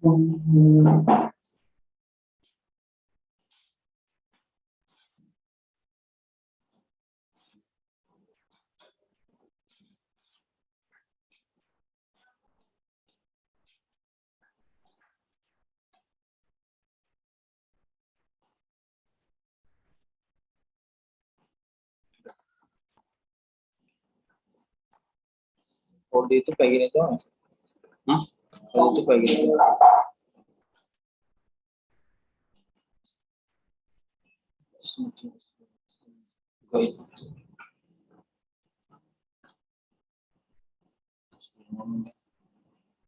Kode itu kayak gini doang. Hah? Kode itu kayak gini. Baik.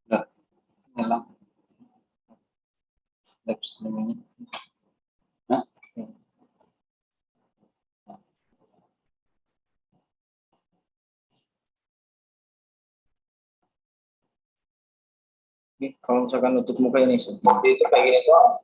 Udah, nyala. Labs namanya. Hah? Oke, kalau misalkan nutup muka ini seperti itu kayak gini doang.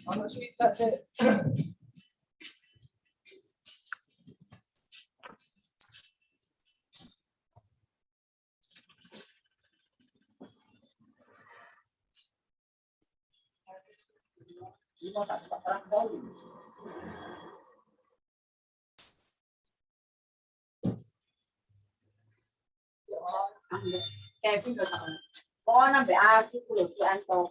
Anak cerita deh. Kevin udah tahu. Oh, nambah aku kulo si Anto.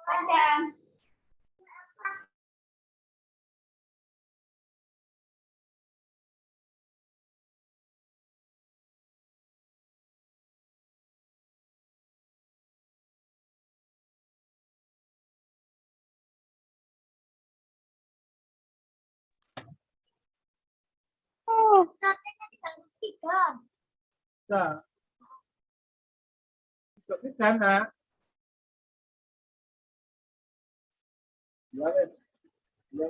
Ada. Oh. Tiga. Nah, di sana. Ya, ya.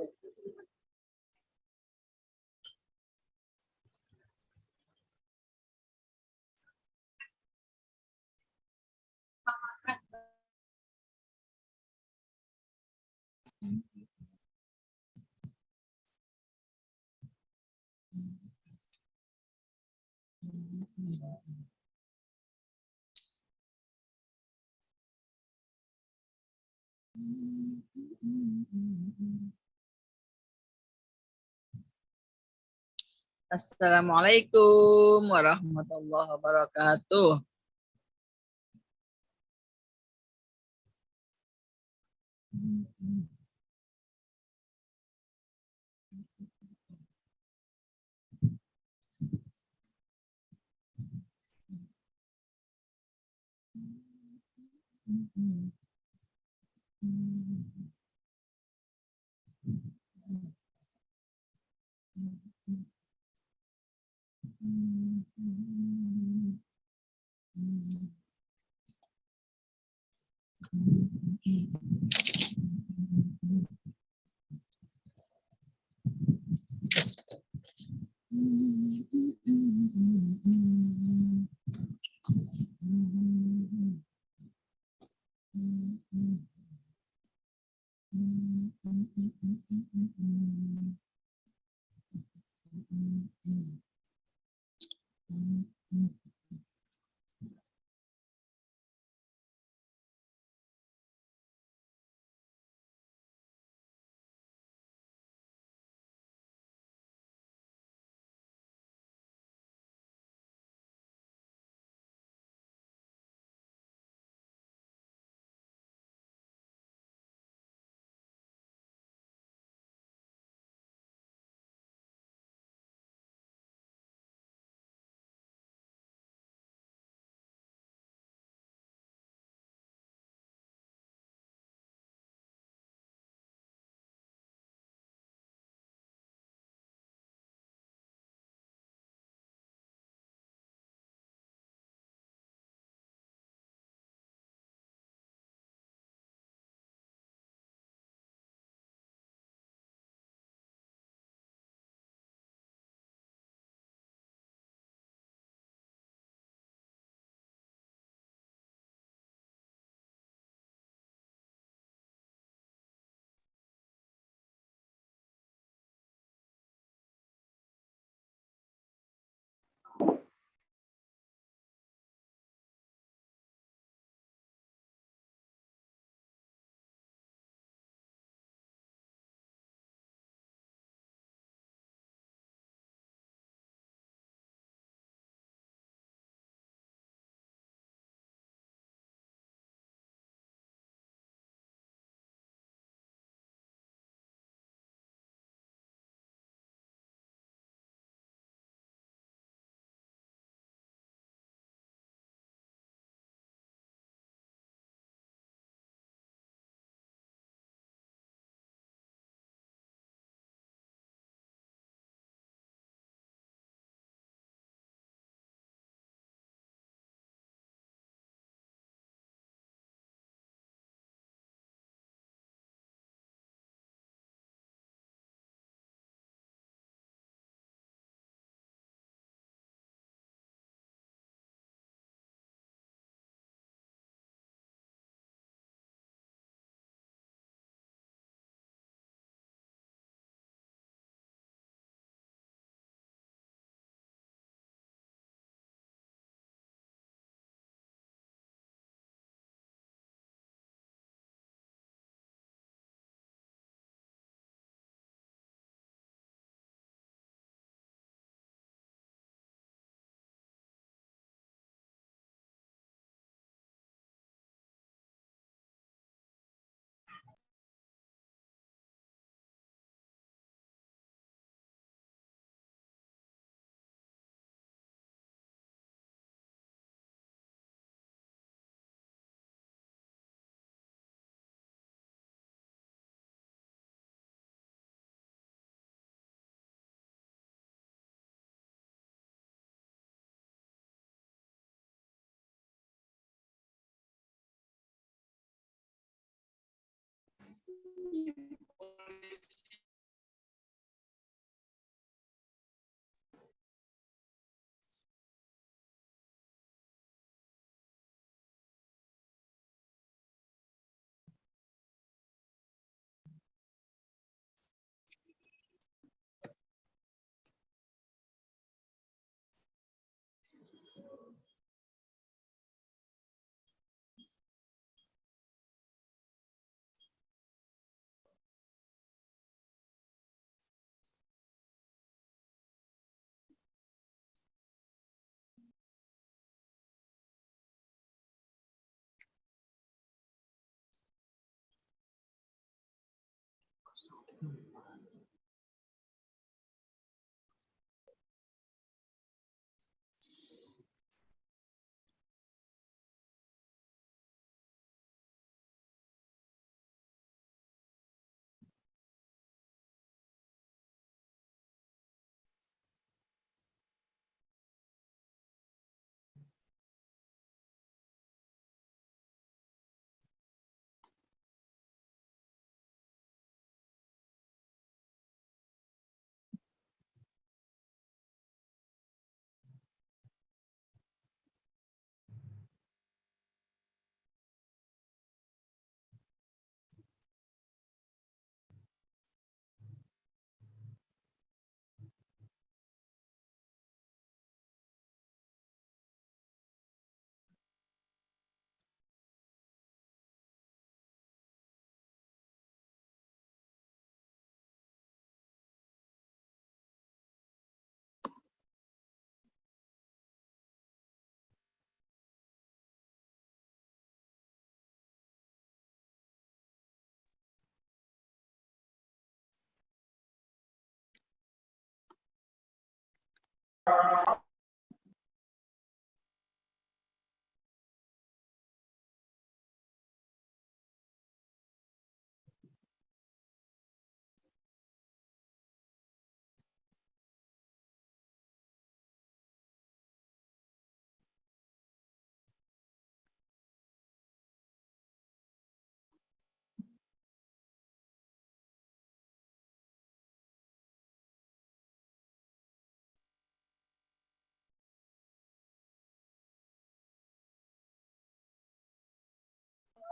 Assalamualaikum warahmatullahi wabarakatuh.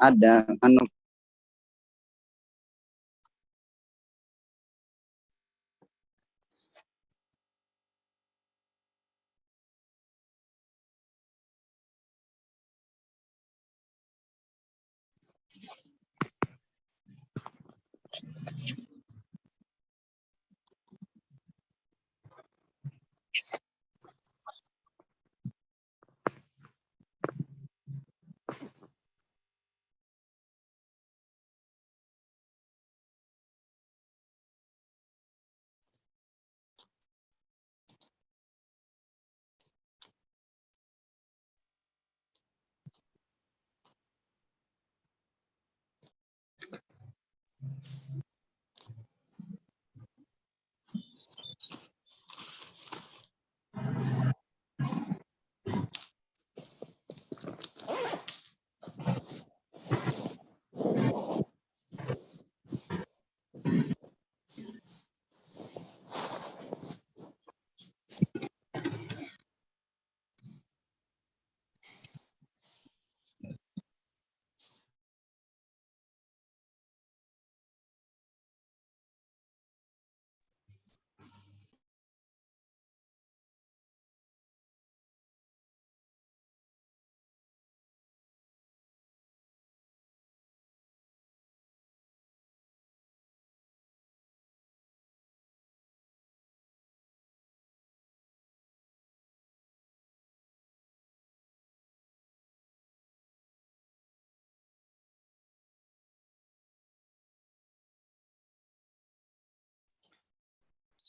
Ada anu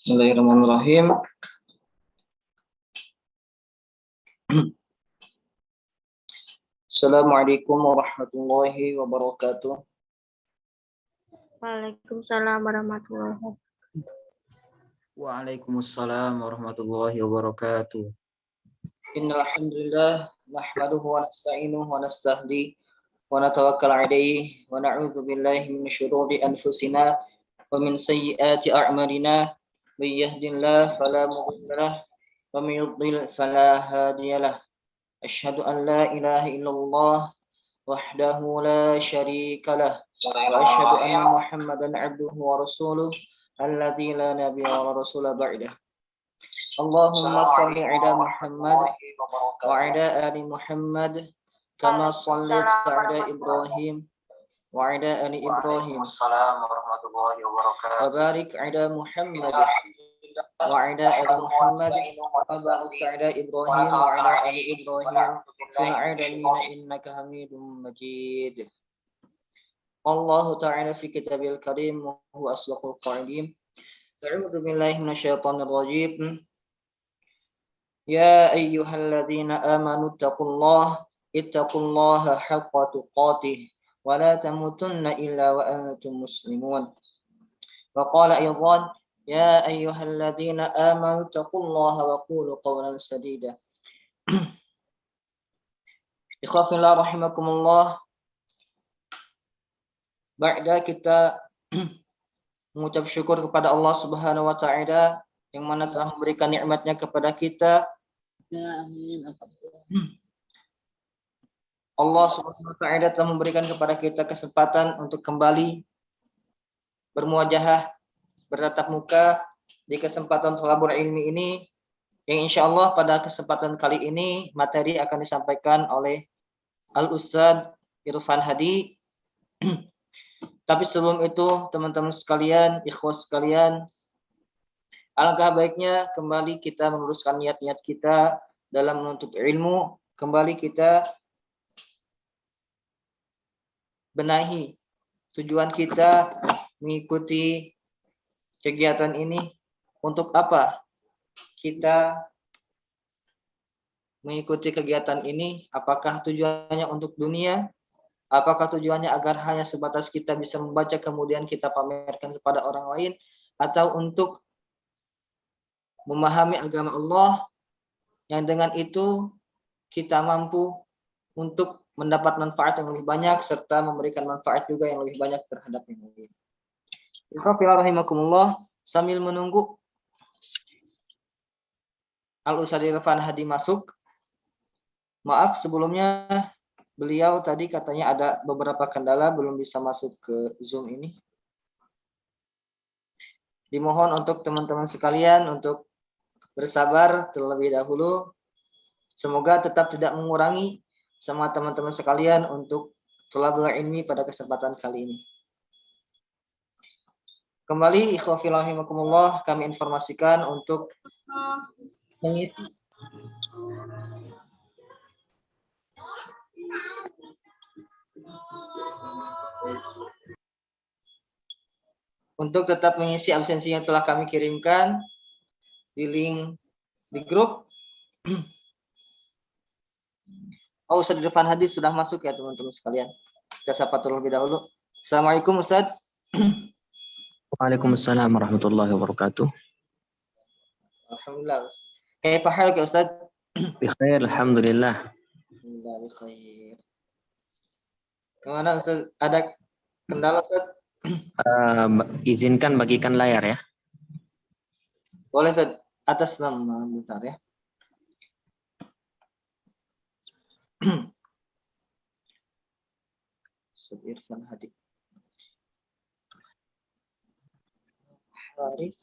Bismillahirrahmanirrahim. Assalamualaikum warahmatullahi wabarakatuh. Waalaikumsalam warahmatullahi wabarakatuh. Waalaikumsalam warahmatullahi wabarakatuh. Innal hamdalillah nahmaduhu wa nasta'inuhu wa nastahdi ونتوكل عليه ونعوذ بالله من شرور أنفسنا ومن سيئات أعمالنا من يهد الله فلا مضل له ومن يضلل فلا هادي له أشهد أن لا إله إلا الله وحده لا شريك له وأشهد أن محمدا عبده ورسوله الذي لا نبي ولا رسول بعده اللهم صل على محمد وعلى آل محمد كما صليت على إبراهيم وعلى آل إبراهيم وبارك على محمد وعلى آل محمد وبارك على إبراهيم وعلى آل إبراهيم في العالمين إنك حميد مجيد الله تعالى في كتابه الكريم وهو أصدق القائلين أعوذ بالله من الشيطان الرجيم يا أيها الذين آمنوا اتقوا الله حق تقاته ولا تموتن إلا وأنتم مسلمون وقال أيضا يا أيها الذين آمنوا اتقوا الله وقولوا قولا سديدا إخوة الله رحمكم الله. Ba'da kita mengucap syukur kepada Allah Subhanahu wa taala yang mana telah memberikan nikmatnya kepada kita. Allah Subhanahu wa taala telah memberikan kepada kita kesempatan untuk kembali bermuajahah, bertatap muka di kesempatan thalabul ilmi ini, yang insyaallah pada kesempatan kali ini materi akan disampaikan oleh Al-Ustadz Irfan Hadi. Tapi sebelum itu, teman-teman sekalian, ikhwah sekalian, alangkah baiknya kembali kita meluruskan niat-niat kita dalam menuntut ilmu. Kembali kita benahi tujuan kita mengikuti kegiatan ini. Untuk apa kita mengikuti kegiatan ini? Apakah tujuannya untuk dunia? Apakah tujuannya agar hanya sebatas kita bisa membaca kemudian kita pamerkan kepada orang lain, atau untuk memahami agama Allah yang dengan itu kita mampu untuk mendapat manfaat yang lebih banyak serta memberikan manfaat juga yang lebih banyak terhadap yang lain. Rahimakumullah, sambil menunggu Al-Ustadz Irfan Hadi masuk, maaf sebelumnya beliau tadi katanya ada beberapa kendala belum bisa masuk ke Zoom ini. Dimohon untuk teman-teman sekalian untuk bersabar terlebih dahulu. Semoga tetap tidak mengurangi sama teman-teman sekalian untuk thalabul ilmi pada kesempatan kali ini. Kembali ikhwah fillah rahimakumullah, kami informasikan untuk mengisi tetap mengisi absensi yang telah kami kirimkan di link di grup. Oh, Ustadz Irfan Hadi sudah masuk ya teman-teman sekalian. Kita sapa terlebih dahulu. Assalamualaikum Ustadz. Waalaikumsalam warahmatullahi wabarakatuh. Alhamdulillah. Kaifa haluk ya Ustadz? Bikhair, alhamdulillah. Alhamdulillah bikhair. Gimana Ustadz? Ada kendala Ustadz? Izinkan bagikan layar ya. Boleh Ustadz, atas nama bentar ya. Ustadz Irfan Hadi. Haris.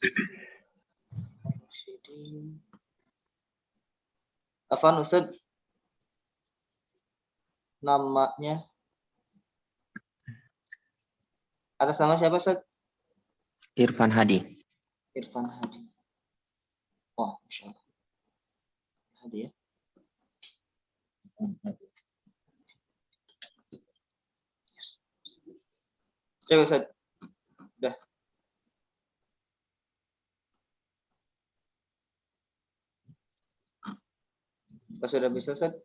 Afan Ustadz, namanya atas nama siapa Ustadz? Irfan Hadi. Irfan Hadi. Oh, Masya Allah. Hadi ya. Coba Ustadz. Udah. Apa sudah bisa Ustadz?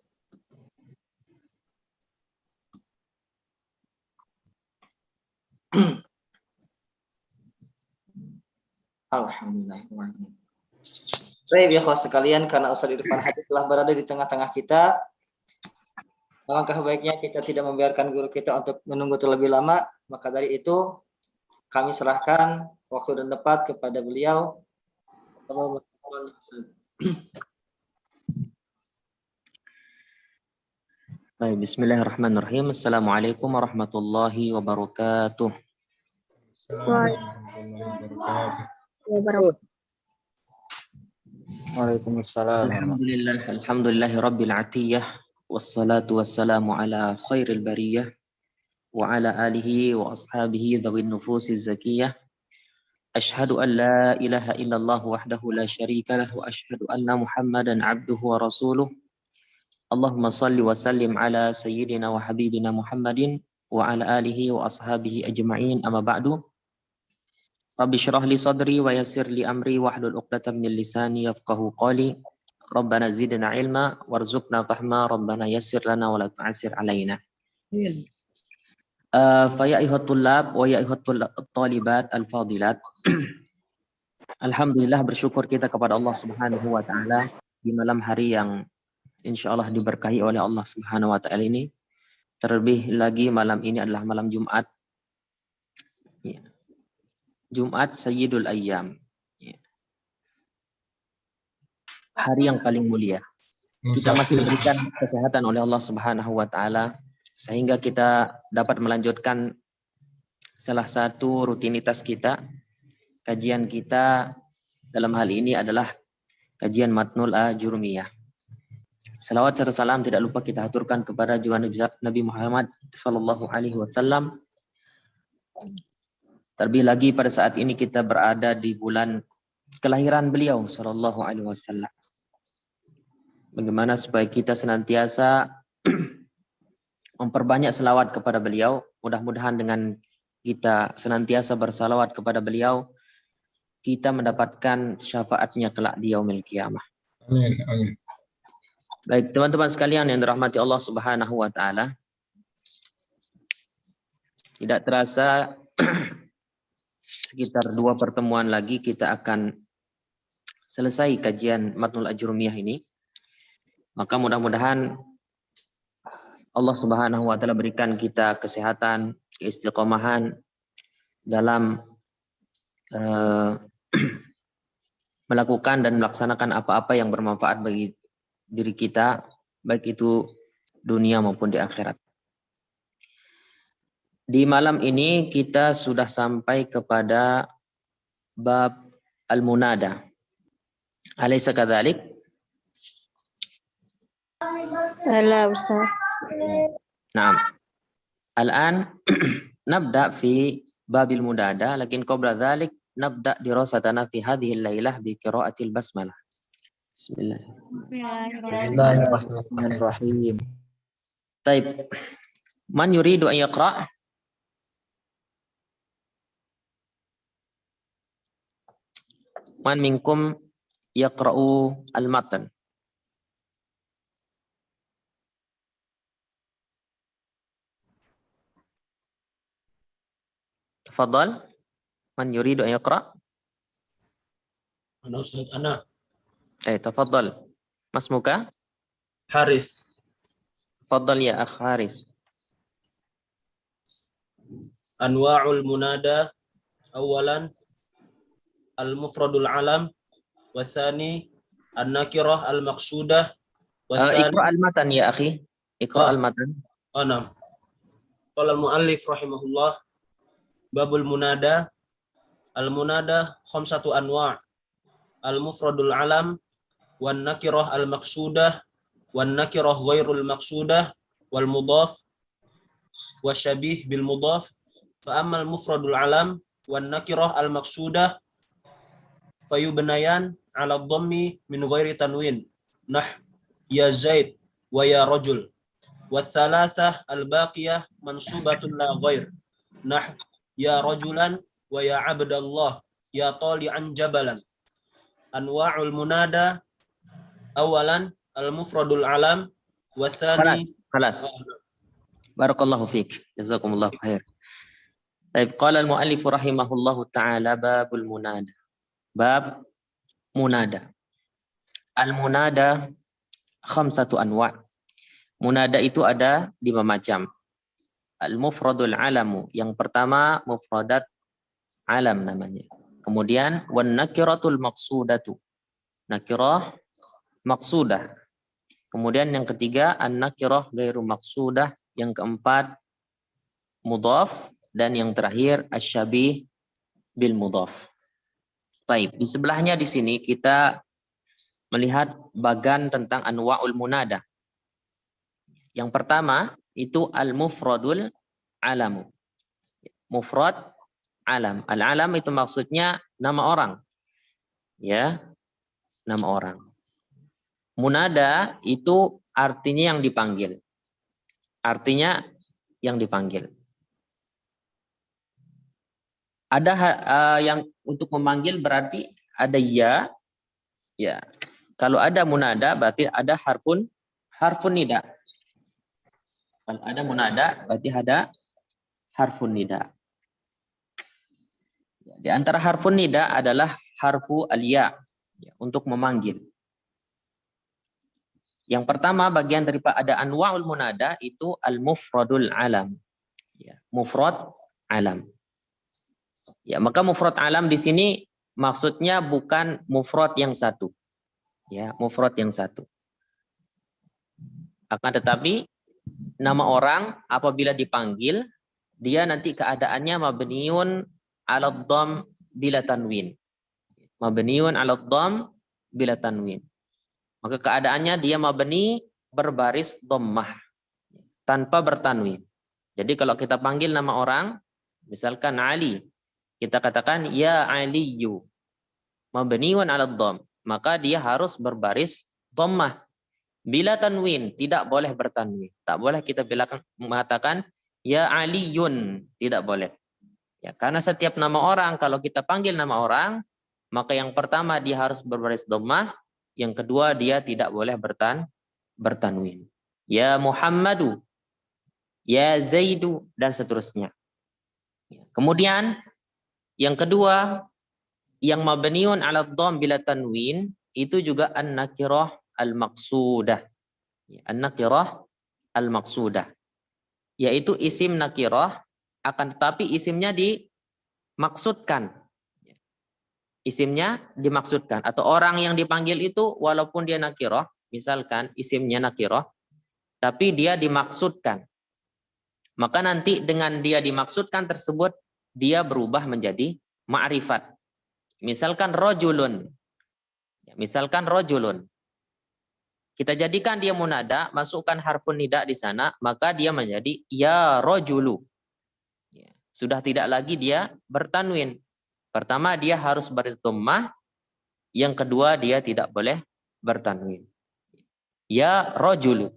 Alhamdulillah. Baik ya kawan sekalian, karena Ustadz Irfan Hadi telah berada di tengah-tengah kita, Alangkah baiknya kita tidak membiarkan guru kita untuk menunggu terlebih lama. Maka dari itu kami serahkan waktu dan tempat kepada beliau. Baik, bismillahirrahmanirrahim. Assalamualaikum warahmatullahi wabarakatuh. Waalaikumsalam. Alhamdulillahi rabbil atiyah. Wassalatu wassalamu ala khairil bariyah. Wa ala alihi wa ashabihi dhawin nufusiz zakiyah. Ashhadu an la ilaha illallah wahdahu la syarika lah. Wa ashhadu anna muhammadan abduhu wa rasuluh. Allahumma salli wa sallim ala sayyidina wa habibina Muhammadin wa ala alihi wa ashabihi ajma'in, amma ba'du. Rabbi syrah li sadri wa yassir li amri wahlul 'uqdatam min lisani yafqahu qawli. Rabbana zidna ilma warzuqna fahma, Rabbana yassir lana wa la tu'assir alaina. Fa ya ayyuhat tullab wa ya ayyuhat talibat al-fadilat. Alhamdulillah, bersyukur kita kepada Allah Subhanahu wa taala di malam hari yang insyaallah diberkahi oleh Allah Subhanahu wa taala ini. Terlebih lagi malam ini adalah malam Jumat. Ya. Jumat Sayyidul Ayyam. Ya. Hari yang paling mulia. Kita masih diberikan kesehatan oleh Allah Subhanahu wa taala sehingga kita dapat melanjutkan salah satu rutinitas kita. Kajian kita dalam hal ini adalah kajian Matnul Ajurumiyah. Salawat serta salam tidak lupa kita aturkan kepada junjungan Nabi Muhammad sallallahu alaihi wasallam. Terlebih lagi pada saat ini kita berada di bulan kelahiran beliau sallallahu alaihi wasallam. Bagaimana supaya kita senantiasa memperbanyak selawat kepada beliau. Mudah-mudahan dengan kita senantiasa bersalawat kepada beliau, kita mendapatkan syafaatnya kelak di yaumil qiyamah. Amin. Amin. Baik, teman-teman sekalian yang dirahmati Allah Subhanahu wa taala. Tidak terasa sekitar 2 pertemuan lagi kita akan selesai kajian Matnul Ajurumiyah ini. Maka mudah-mudahan Allah Subhanahu wa taala berikan kita kesehatan, keistiqomahan dalam melakukan dan melaksanakan apa-apa yang bermanfaat bagi diri kita, baik itu dunia maupun di akhirat. Di malam ini kita sudah sampai kepada bab al-munada. Alaysa kadzalik? Halo Ustaz. Naam. Al-an nabda fi babil munada, lakin qabla dzalik nabda dirasatana fi hadhihi al-lailah bi qira'atil basmalah. Bismillah. Bismillahirrahmanirrahim. Taib. Man yuridu an yaqra'? Man minkum yaqra'u al-matan? Tafadhal. Man yuridu an yaqra'? Ana Ustaz, ana Tafadhal. Mas Muka? Haris. Tafadhal ya akh Haris. Anwa'ul munada, awalan al-mufradul alam, wa thani an-nakirah al-maqsudah, wa thani Iqra' al-matan ya akhi. Iqra' al-matan. anam. Qala al-muallif rahimahullah, babul munada, al-munada khamsatu anwa', al-mufradul alam, wan nakirah al-maqsudah, wan nakirah ghairul maqsudah, wal mudhaf wasyabih bil mudhaf. Fa ammal mufradul alam wan nakirah al-maqsudah fayubnayan 'ala dhammi min ghairi tanwin. Nah, ya Zaid wa ya rajul. Wa thalathah al-baqiyah mansubatun la ghair. Nah, ya rajulan wa ya abdallah, ya tali'an jabalan. Anwa'ul munada, awalan al-mufradul alam, wa thani Khalas. Barakallahu fiik. Jazakumullah khair. Baik, qala al-muallif rahimahullahu taala babul munada. Bab munada. Al-munada khamsatu anwa'. Munada itu ada 5 macam. Al-mufradul alamu. Yang pertama mufradat alam namanya. Kemudian wan nakiratul maqsudatu. Nakirah maqsudah. Kemudian yang ketiga an-nakirah ghairu maqsudah. Yang keempat mudhaf dan yang terakhir asyabih bil mudhaf. Baik, di sebelahnya di sini kita melihat bagan tentang anwa'ul munada. Yang pertama itu al-mufradul alamu. Mufrad alam. Al-alam itu maksudnya nama orang. Ya, nama orang. Munada itu artinya yang dipanggil. Artinya yang dipanggil. Ada yang untuk memanggil berarti ada ya. Ya. Kalau ada munada berarti ada harfun nida. Kalau ada munada berarti ada harfun nida. Di antara harfun nida adalah harfu al-ya, ya, untuk memanggil. Yang pertama bagian daripada ada anwa'ul munada itu al-mufradul alam. Ya, mufrad alam. Ya, maka mufrad alam di sini maksudnya bukan mufrad yang satu. Ya, mufrad yang satu. Akan tetapi nama orang apabila dipanggil dia nanti keadaannya mabniun 'ala dhamm bila tanwin. Mabniun 'ala dhamm bila tanwin. Maka keadaannya dia mabni berbaris dhammah tanpa bertanwin. Jadi kalau kita panggil nama orang misalkan Ali, kita katakan ya Aliyu. Mabniun 'ala dhamm, maka dia harus berbaris dhammah. Bila tanwin, tidak boleh bertanwin. Tak boleh kita mengatakan ya Aliyun, tidak boleh. Ya, karena setiap nama orang kalau kita panggil nama orang, maka yang pertama dia harus berbaris dhammah, yang kedua dia tidak boleh bertanwin. Ya Muhammadu, ya Zaidu dan seterusnya. Kemudian yang kedua yang mabniun 'ala dhamm bila tanwin itu juga an-nakirah al-maqsudah. An-nakirah al-maqsudah. Yaitu isim nakirah akan tetapi isimnya dimaksudkan. Isimnya dimaksudkan atau orang yang dipanggil itu walaupun dia nakirah, misalkan isimnya nakirah tapi dia dimaksudkan. Maka nanti dengan dia dimaksudkan tersebut dia berubah menjadi ma'rifat. Misalkan rajulun. Misalkan rajulun. Kita jadikan dia munada, masukkan harfun nida di sana, maka dia menjadi ya rajulu. Sudah tidak lagi dia bertanwin. Pertama dia harus baris dhammah, yang kedua dia tidak boleh bertanwin. Ya rajulu.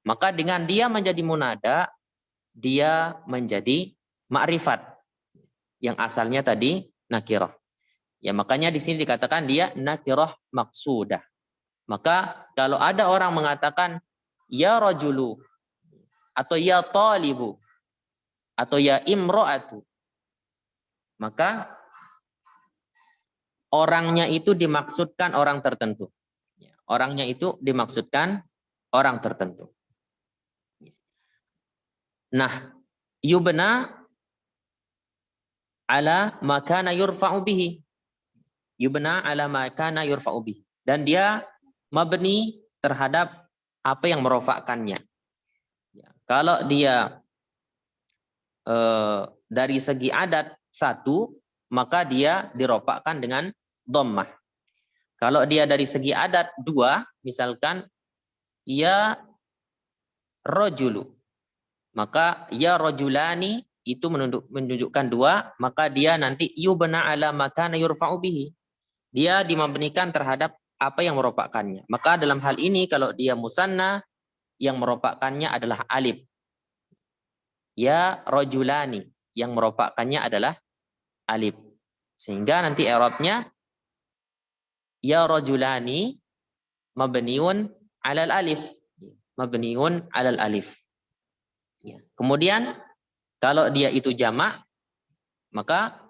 Maka dengan dia menjadi munada, dia menjadi ma'rifat. Yang asalnya tadi nakirah. Ya makanya di sini dikatakan dia nakirah maqsudah. Maka kalau ada orang mengatakan ya rajulu atau ya talibu atau ya imro'atu, maka orangnya itu dimaksudkan orang tertentu. Orangnya itu dimaksudkan orang tertentu. Nah, yubna ala ma kana yurfa'u bihi. Yubna ala ma kana yurfa'u bihi. Dan dia mabni terhadap apa yang merofakkannya. Kalau dia dari segi adat satu, maka dia dirofakkan dengan dhammah. Kalau dia dari segi adat dua, misalkan ya rajulu, maka ya rajulani itu menunjukkan dua, maka dia nanti yubna ala ma kana yurfa'u bihi. Dia dimabnikan terhadap apa yang merofakkannya. Maka dalam hal ini kalau dia musanna, yang merofakkannya adalah alif. Ya rajulani, yang merofakkannya adalah alif. Sehingga nanti i'rabnya ya rajulani mabniun 'alal alif. Mabniun 'alal alif. Ya. Kemudian kalau dia itu jamak, maka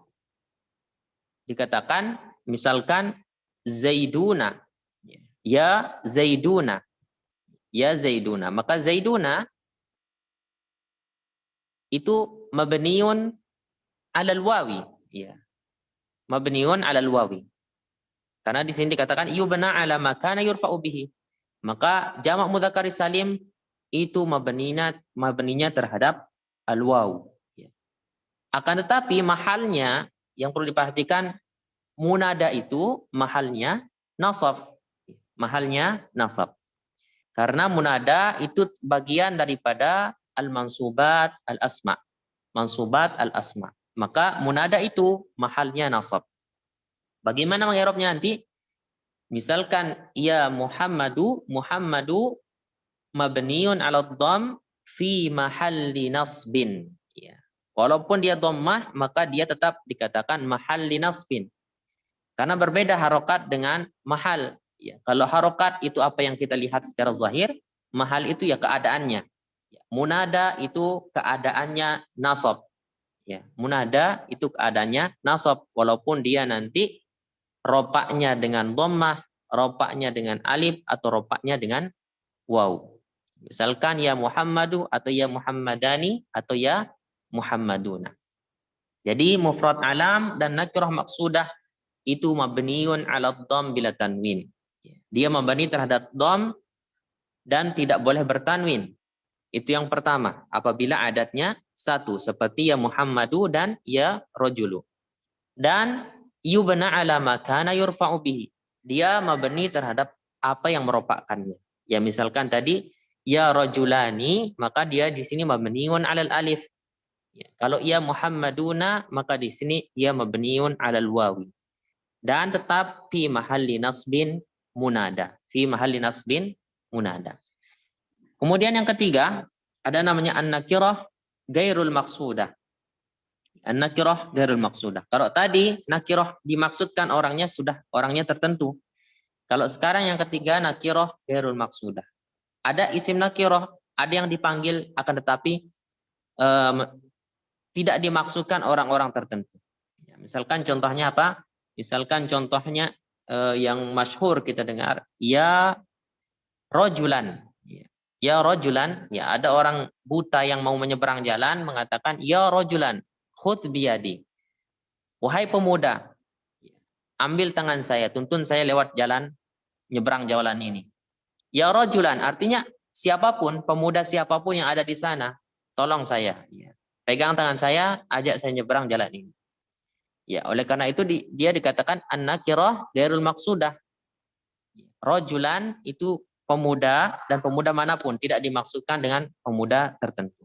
dikatakan misalkan Zaiduna, ya Zaiduna, Ya Zaiduna. Maka Zaiduna itu mabniun alal wawi. Ya. Mabniun alal wawi. Karena di sini dikatakan yubna ala ma kana yurfa'u bihi. Maka jamak mudzakkar salim itu mabninya terhadap al-waw. Akan tetapi mahalnya yang perlu diperhatikan, munada itu mahalnya nasab. Mahalnya nasab. Karena munada itu bagian daripada al-mansubat al-asma. Mansubat al-asma. Maka munada itu mahalnya nasab. Bagaimana mengi'rabnya nanti? Misalkan ya Muhammadu, Muhammadu mabniun 'ala dhamm fi mahalli nasbin. Ya. Walaupun dia dhammah, maka dia tetap dikatakan mahalli nasbin. Karena berbeda harokat dengan mahal. Ya. Kalau harokat itu apa yang kita lihat secara zahir, mahal itu ya keadaannya. Ya. Munada itu keadaannya nasab. Ya. Munada itu keadaannya nasab. Walaupun dia nanti ropaknya dengan dhammah, ropaknya dengan alif, atau ropaknya dengan waw. Misalkan ya Muhammadu, atau ya Muhammadani, atau ya Muhammaduna. Jadi mufrad alam dan nakirah maksudah itu mabniun ala dhamm bila tanwin. Dia mabni terhadap dhamm dan tidak boleh bertanwin. Itu yang pertama. Apabila adatnya satu, seperti ya Muhammadu dan ya rajulu. Dan yubna ala ma kana yurfa'u bihi. Dia mabni terhadap apa yang meropakkannya. Ya misalkan tadi ya rajulani, maka dia di sini mabniun alal alif. Ya, kalau ya Muhammaduna, maka di sini dia mabniun alal wawi. Dan tetap fi mahalli nasbin munada. Fi mahalli nasbin munada. Kemudian yang ketiga ada namanya an-nakirah gairul maqsudah. An-nakirah gairul maqsudah. Kalau tadi nakirah dimaksudkan orangnya sudah orangnya tertentu. Kalau sekarang yang ketiga nakirah gairul maqsudah. Ada isim nakirah, ada yang dipanggil akan tetapi tidak dimaksudkan orang-orang tertentu. Ya, misalkan contohnya apa? Misalkan contohnya yang masyhur kita dengar, ya rojulan. Ya rojulan, ya ada orang buta yang mau menyeberang jalan mengatakan ya rojulan. Khudh biyadi. Wahai pemuda, ambil tangan saya, tuntun saya lewat jalan, nyebrang jalan ini. Ya rajulan, artinya siapapun, pemuda siapapun yang ada di sana, tolong saya. Pegang tangan saya, ajak saya nyebrang jalan ini. Ya, oleh karena itu dia dikatakan an-nakirah gairul maqsudah. Rajulan itu pemuda, dan pemuda manapun, tidak dimaksudkan dengan pemuda tertentu.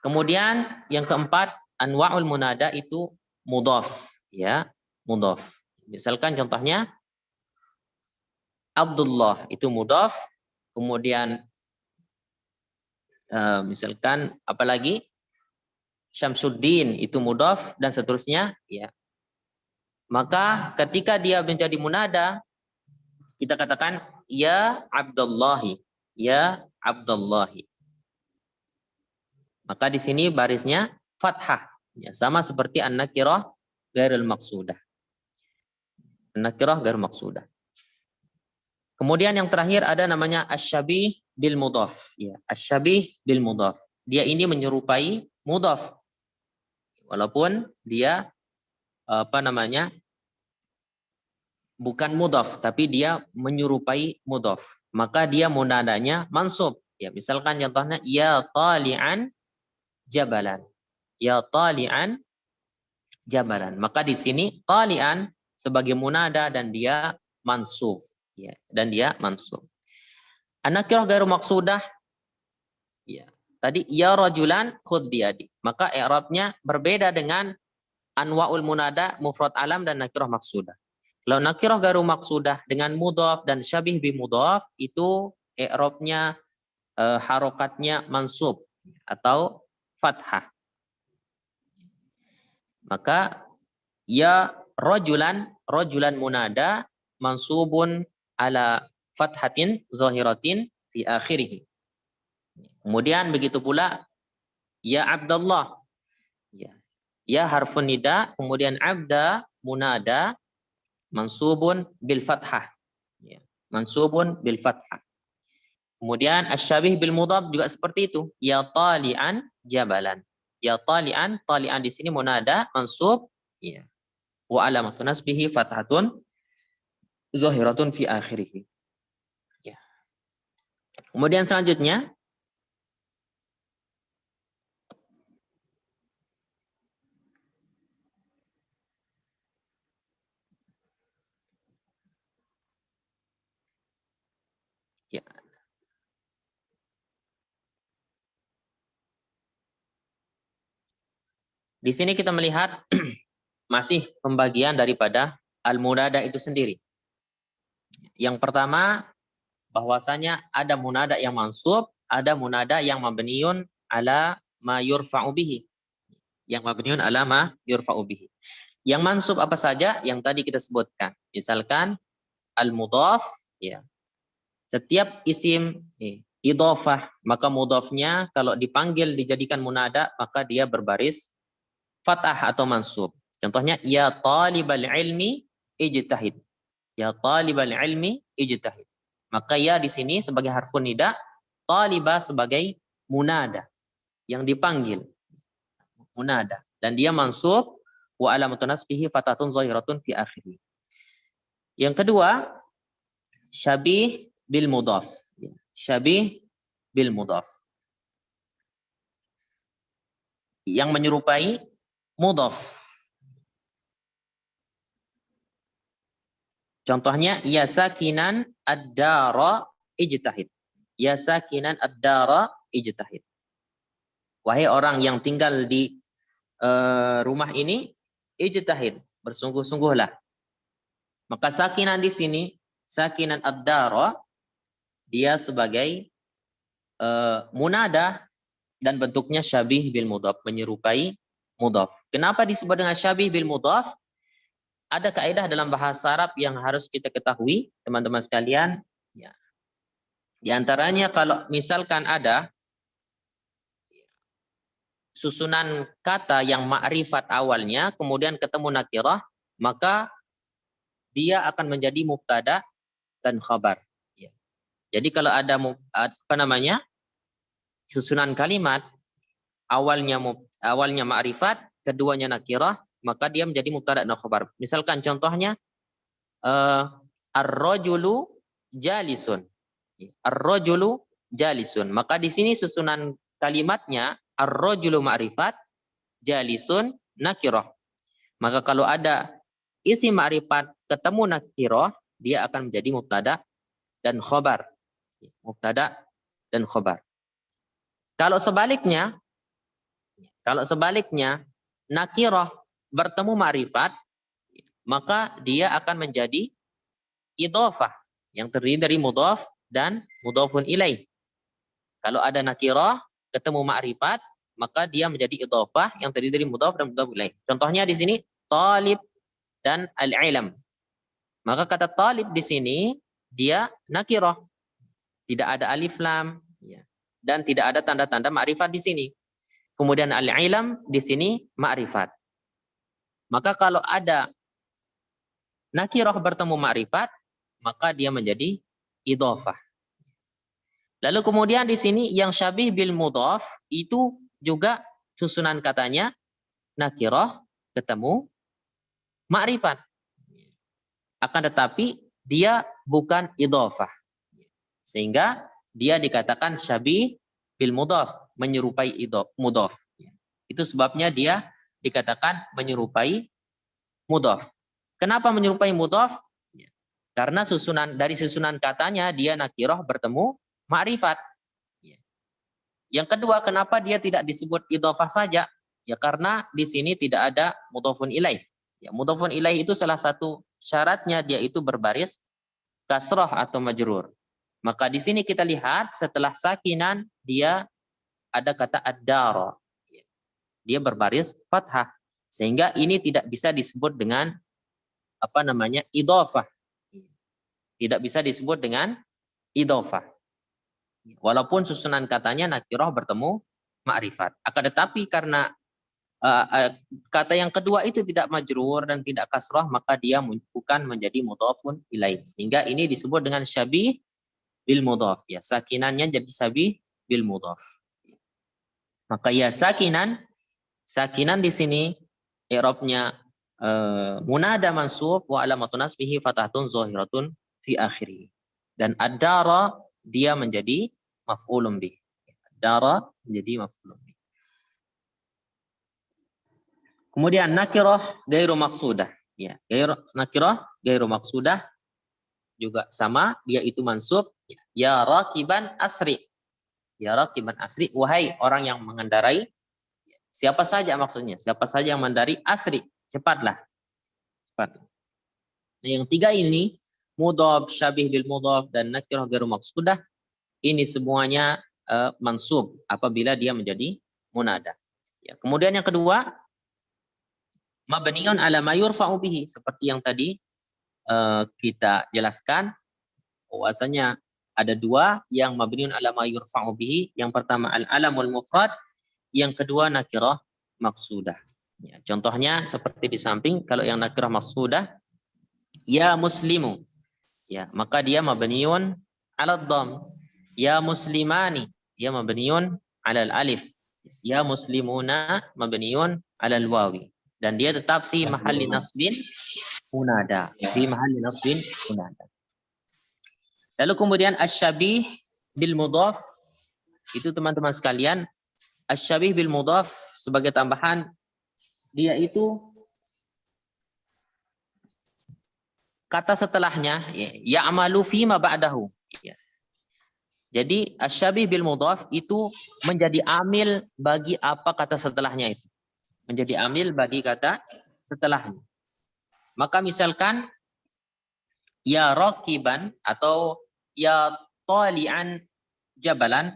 Kemudian yang keempat, anwa'ul munada itu mudhaf, ya, mudhaf. Misalkan contohnya Abdullah itu mudhaf, kemudian misalkan apalagi Syamsuddin itu mudhaf dan seterusnya, ya. Maka ketika dia menjadi munada, kita katakan ya Abdullahi, ya Abdullahi. Maka di sini barisnya fathah, ya, sama seperti an-nakirah gairul maqsudah. An-nakirah gairul maqsudah. Kemudian yang terakhir ada namanya asy-syabih bil mudhaf, ya, asy-syabih bil mudhaf. Dia ini menyerupai mudhaf. Walaupun dia bukan mudhaf, tapi dia menyerupai mudhaf. Maka dia munadanya mansub. Ya, misalkan contohnya ya tali'an jabalan. Ya tali'an jabalan. Maka di sini tali'an sebagai munada dan dia mansub, ya, dan dia mansub. An-nakirah ghairu maqsudah, ya. Tadi ya rajulan khudh biyadi. Maka i'rabnya berbeda dengan anwa'ul munada mufrad alam dan nakirah maqsudah. Kalau nakirah ghairu maqsudah dengan mudhaf dan syabih bi mudhaf itu i'rabnya harokatnya mansub atau fathah. Maka ya rajulan, rajulan munada mansubun ala fathatin zahiratin fi akhirih. Kemudian begitu pula ya Abdullah. Ya harfun nida, kemudian abda munada mansubun bil fathah. Mansubun bil fathah. Kemudian asyabih bil mudhaf juga seperti itu. Ya tali'an jabalan. Ya tali'an, tali'an di sini munada mansub, ya. Wa alamatu nasbihi fathatun zahiratun fi akhirih. Ya. Kemudian selanjutnya ya. Di sini kita melihat masih pembagian daripada al-munada itu sendiri. Yang pertama, bahwasanya ada munada yang mansub, ada munada yang mabniun ala ma yurfa'u bihi. Yang mabniun ala ma yurfa'u bihi. Yang mansub apa saja? Yang tadi kita sebutkan. Misalkan al-mudhaf, ya. Setiap isim idhofah, maka mudhafnya kalau dipanggil dijadikan munada, maka dia berbaris fathah atau mansub. Contohnya ya talibal ilmi ijtahid. Ya talibal ilmi ijtahid. Maka ya di sini sebagai harfun nida, talibah sebagai munada yang dipanggil. Munada dan dia mansub wa alamatun nasbihi fatatun zahiratun fi akhirih. Yang kedua, syabih bil mudhaf. Syabih bil mudhaf. Yang menyerupai mudhaf. Contohnya ya sakinan ad-dara ijtahid. Ya sakinan ad-dara ijtahid. Wahai orang yang tinggal di rumah ini, ijtahid, bersungguh-sungguhlah. Maka sakinan di sini, sakinan ad-dara, dia sebagai munada dan bentuknya syabih bil mudhaf, menyerupai mudhaf. Kenapa disebut dengan syabih bil mudhaf? Ada kaidah dalam bahasa Arab yang harus kita ketahui, teman-teman sekalian. Ya. Di antaranya kalau misalkan ada susunan kata yang ma'rifat awalnya, kemudian ketemu nakirah, maka dia akan menjadi mubtada dan khabar. Ya. Jadi kalau ada susunan kalimat awalnya ma'rifat, keduanya nakirah, maka dia menjadi mubtada dan khabar. Misalkan contohnya ar-rajulu jalisun. Ar-rajulu jalisun. Maka di sini susunan kalimatnya ar-rajulu ma'rifat, jalisun nakirah. Maka kalau ada isi ma'rifat ketemu nakirah, dia akan menjadi mubtada dan khabar. Mubtada dan khabar. Kalau sebaliknya nakirah bertemu ma'rifat, maka dia akan menjadi idhofah yang terdiri dari mudhaf dan mudhafun ilaih. Kalau ada nakirah ketemu ma'rifat, maka dia menjadi idhofah yang terdiri dari mudhaf dan mudhaf ilaih. Contohnya di sini talib dan al-ilm. Maka kata talib di sini dia nakirah. Tidak ada alif lam dan tidak ada tanda-tanda ma'rifat di sini. Kemudian al-ilm di sini ma'rifat. Maka kalau ada nakirah bertemu ma'rifat, maka dia menjadi idhofah. Lalu kemudian di sini yang syabih bil mudhaf itu juga susunan katanya nakirah ketemu ma'rifat. Akan tetapi dia bukan idhofah. Sehingga dia dikatakan syabih bil mudhaf, menyerupai mudhaf. Itu sebabnya dia dikatakan menyerupai mudhaf. Kenapa menyerupai mudhaf? Karena dari susunan katanya dia nakirah bertemu ma'rifat. Yang kedua, kenapa dia tidak disebut idhofah saja? Ya karena di sini tidak ada mudhafun ilaih. Ya, mudhafun ilaih itu salah satu syaratnya dia itu berbaris kasrah atau majrur. Maka di sini kita lihat setelah sakinan dia ada kata ad-dara. Dia berbaris fathah. Sehingga ini tidak bisa disebut dengan idhofah. Tidak bisa disebut dengan idhofah. Walaupun susunan katanya nakirah bertemu ma'rifat. Akan tetapi karena kata yang kedua itu tidak majrur dan tidak kasrah, maka dia bukan menjadi mudhafun ilaih. Sehingga ini disebut dengan syabih bil mudhaf. Ya, sakinannya jadi syabih bil mudhaf. Maka ya sakinan di sini i'rabnya munada mansub wa alamatun nasbihi fathatun zahiratun fi akhirih. Dan ad-dara dia menjadi maf'ulun bih. Ad-dara menjadi maf'ulun bih. Kemudian nakirah gairu maqsudah. Ya, nakirah gairu maqsudah juga sama, dia itu mansub. Ya rakiban asri. Ya rakiban asri, wahai orang yang mengendarai. Siapa saja maksudnya? Siapa saja yang mengendarai asri, cepatlah. Cepat. Yang tiga ini, mudhaf, syabih bil mudhaf, dan nakirah gairu maqsudah, ini semuanya mansub apabila dia menjadi munada. Ya, kemudian yang kedua, mabniun ala ma yurfa'u bihi, seperti yang tadi kita jelaskan bahwasanya ada dua yang mabniun ala ma yurfa'u bihi. Yang pertama al-alamul mufrad, yang kedua nakirah maqsudah. Ya, contohnya seperti di samping, kalau yang nakirah maqsudah ya muslimu, ya maka dia mabniun ala dhamm. Ya muslimani, dia mabniun ala alif. Ya muslimuna mabniun ala wawi. Dan dia tetap fi mahalli nasbin munada. Fi mahalli nasbin munada. Lalu kemudian asyabih bil mudhaf, itu teman-teman sekalian, asyabih bil mudhaf sebagai tambahan, dia itu kata setelahnya ya'malu fi ma ba'dahu. Ya. Jadi asyabih bil mudhaf itu menjadi amil bagi apa kata setelahnya itu. Menjadi amil bagi kata setelahnya. Maka misalkan ya rakiban atau ya tali'an jabalan,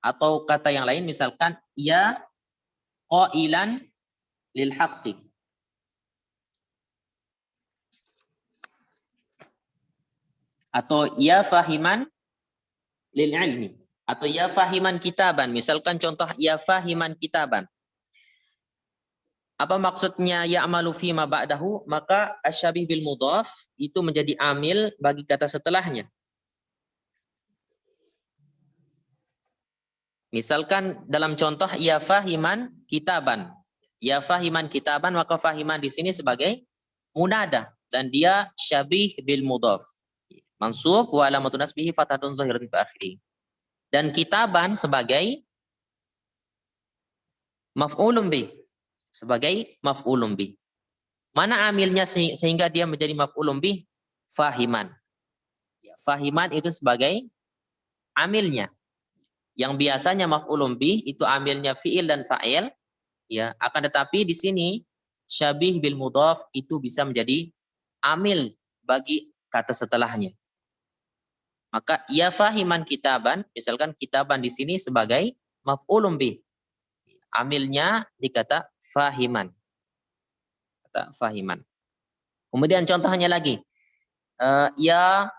atau kata yang lain misalkan ya qailan lil haqqi, atau ya fahiman lil ilmi, atau ya fahiman kitaban. Misalkan contoh ya fahiman kitaban. Apa maksudnya ya'malu fi ma ba'dahu? Maka asyabih bil mudhaf itu menjadi amil bagi kata setelahnya. Misalkan dalam contoh ya fahiman kitaban. Ya fahiman kitaban, maka fahiman di sini sebagai munada dan dia syabih bil mudhaf. Mansub wa alamatun nasbihi fathatun zahiratun fi akhirih. Dan kitaban sebagai maf'ulun bih. Sebagai maf'ulun bih. Mana amilnya sehingga dia menjadi maf'ulun bih? Fahiman. Ya, fahiman itu sebagai amilnya. Yang biasanya maf'ulun bih itu amilnya fi'il dan fa'il, ya, akan tetapi di sini syabih bil mudhaf itu bisa menjadi amil bagi kata setelahnya. Maka ya fahiman kitaban, misalkan kitaban di sini sebagai maf'ulun bih. Amilnya di kata fahiman. Kata fahiman. Kemudian contohnya lagi. Ya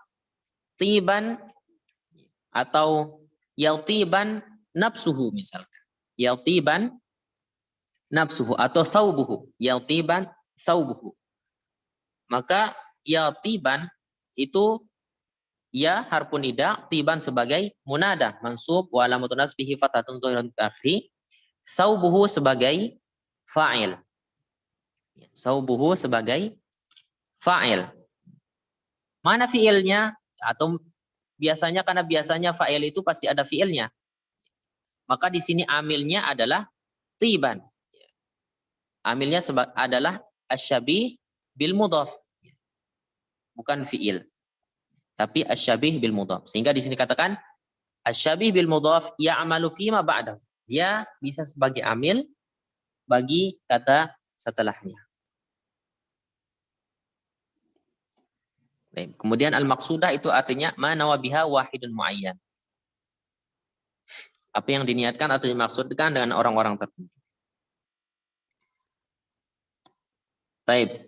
tiban atau yatiban nafsuhu misalkan. Yatiban nafsuhu atau thawbuhu. Yatiban thawbuhu. Maka yatiban itu ya harfun nida, tiban sebagai munada, mansub wa alamatun nasbihi fathatun zahiratun fi akhirih. Thawbuhu sebagai fa'il. Thawbuhu sebagai fa'il. Mana fi'ilnya? Atau biasanya, karena biasanya fa'il itu pasti ada fi'ilnya. Maka di sini amilnya adalah tiban. Amilnya adalah asyabih bil mudhaf. Bukan fi'il. Tapi asyabih bil mudhaf. Sehingga di sini katakan asyabih bil mudhaf ya'malu fima ba'dahu. Dia bisa sebagai amil bagi kata setelahnya. Kemudian al-maqsudah itu artinya ma nawa biha wahidun muayyan. Apa yang diniatkan atau dimaksudkan dengan orang-orang tertentu. Baik.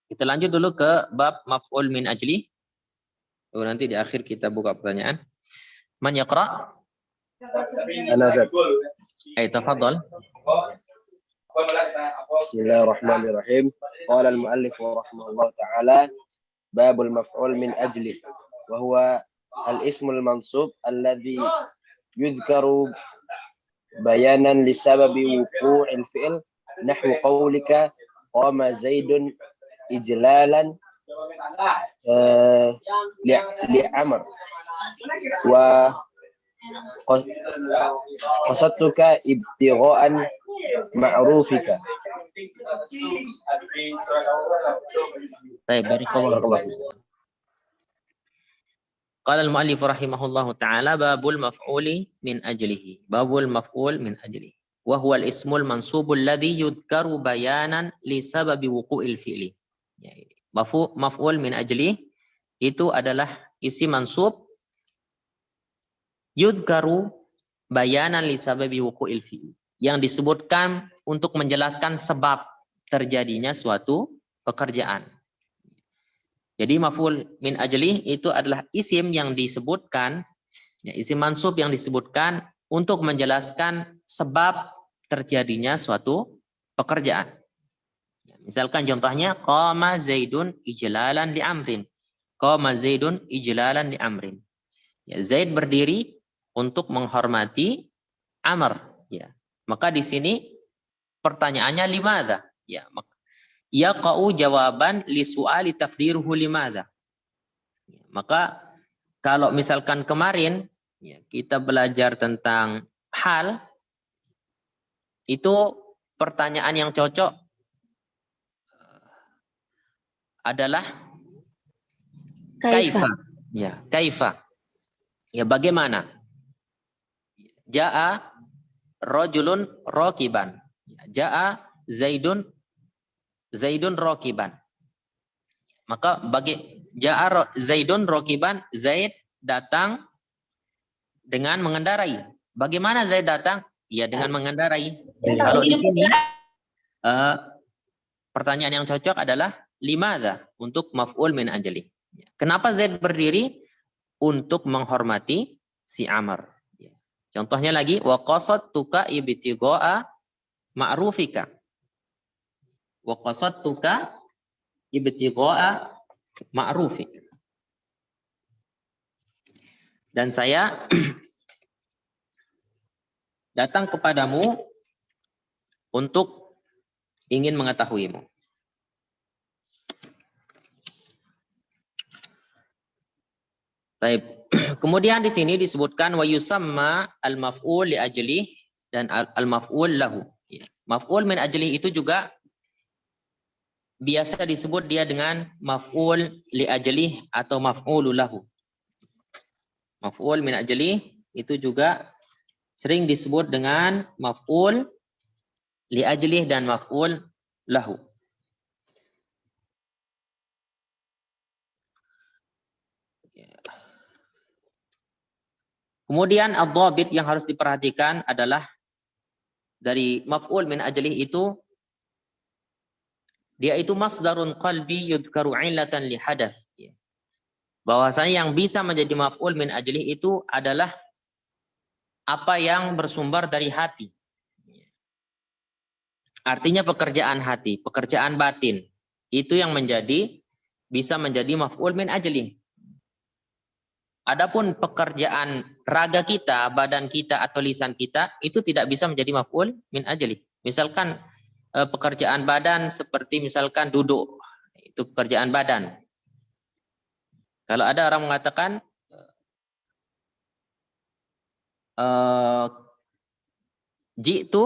Kita lanjut dulu ke bab maf'ul min ajli. Nanti di akhir kita buka pertanyaan. Man yaqra? Ana Zat. Tafadhal. Bismillahirrahmanirrahim. Qala al-muallif rahimahullah ta'ala babul maf'ul min ajli وهو الاسم المنصوب الذي يذكر بيانا لسبب وقوع الفعل نحو قولك قام زيد إجلالا لعمر وقصدتك ابتغاء معروفك. Baik, barakallahu fiik. Qala al-mu'allif rahimahullahu ta'ala babul maf'uli min ajlihi. Babul maf'ul min ajlihi. Wa huwa al-ismul mansubul ladzi yudhkaru bayanan li sababi wuqu'il fi'li. Maf'ul min ajlihi itu adalah isim mansub yudhkaru bayanan li sababi wuqu'il fi'li, yang disebutkan untuk menjelaskan sebab terjadinya suatu pekerjaan. Jadi maf'ul min ajlih itu adalah isim yang disebutkan, ya, isim mansub yang disebutkan untuk menjelaskan sebab terjadinya suatu pekerjaan. Misalkan contohnya qama Zaidun ijlalan li amrin. Qama Zaidun ijlalan li amrin. Ya, Zaid berdiri untuk menghormati Amr. Ya. Maka di sini pertanyaannya limadha? Ya, yaqa'u jawaban li su'ali taqdiruhu limadha. Maka kalau misalkan kemarin ya, kita belajar tentang hal, itu pertanyaan yang cocok adalah kaifa. Ya, kaifa. Ya, bagaimana? Ja'a rajulun rakiban. Ja'a Zaidun rakiban. Maka bagi ja'a Zaidun rakiban, Zaid datang dengan mengendarai. Bagaimana Zaid datang? Ya, dengan mengendarai. Kalau di sini pertanyaan yang cocok adalah limadha, untuk maf'ul min ajli. Kenapa Zaid berdiri? Untuk menghormati si Amr. Contohnya lagi, wa qasadtuka ibtigha'a ma'rufika. Wa qasadtuka ibtigha'a ma'rufika. Dan saya datang kepadamu untuk ingin mengetahuimu. Baik. Kemudian di sini disebutkan wa yusamma al-maf'ul li ajlih dan al-maf'ul lahu. Maf'ul min ajlih itu juga biasa disebut dia dengan maf'ul li ajlih atau maf'ul lahu. Maf'ul min ajlih itu juga sering disebut dengan maf'ul li ajlih dan maf'ul lahu. Kemudian ad-dhabit yang harus diperhatikan adalah dari maf'ul min ajlih itu, dia itu masdarun qalbi yudhkaru 'illatan li hadath. Bahwasanya yang bisa menjadi maf'ul min ajlih itu adalah apa yang bersumber dari hati. Artinya pekerjaan hati, pekerjaan batin. Itu yang bisa menjadi maf'ul min ajlih. Adapun pekerjaan raga kita, badan kita atau lisan kita itu tidak bisa menjadi maf'ul min ajlih. Misalkan pekerjaan badan seperti misalkan duduk, itu pekerjaan badan. Kalau ada orang mengatakan jitu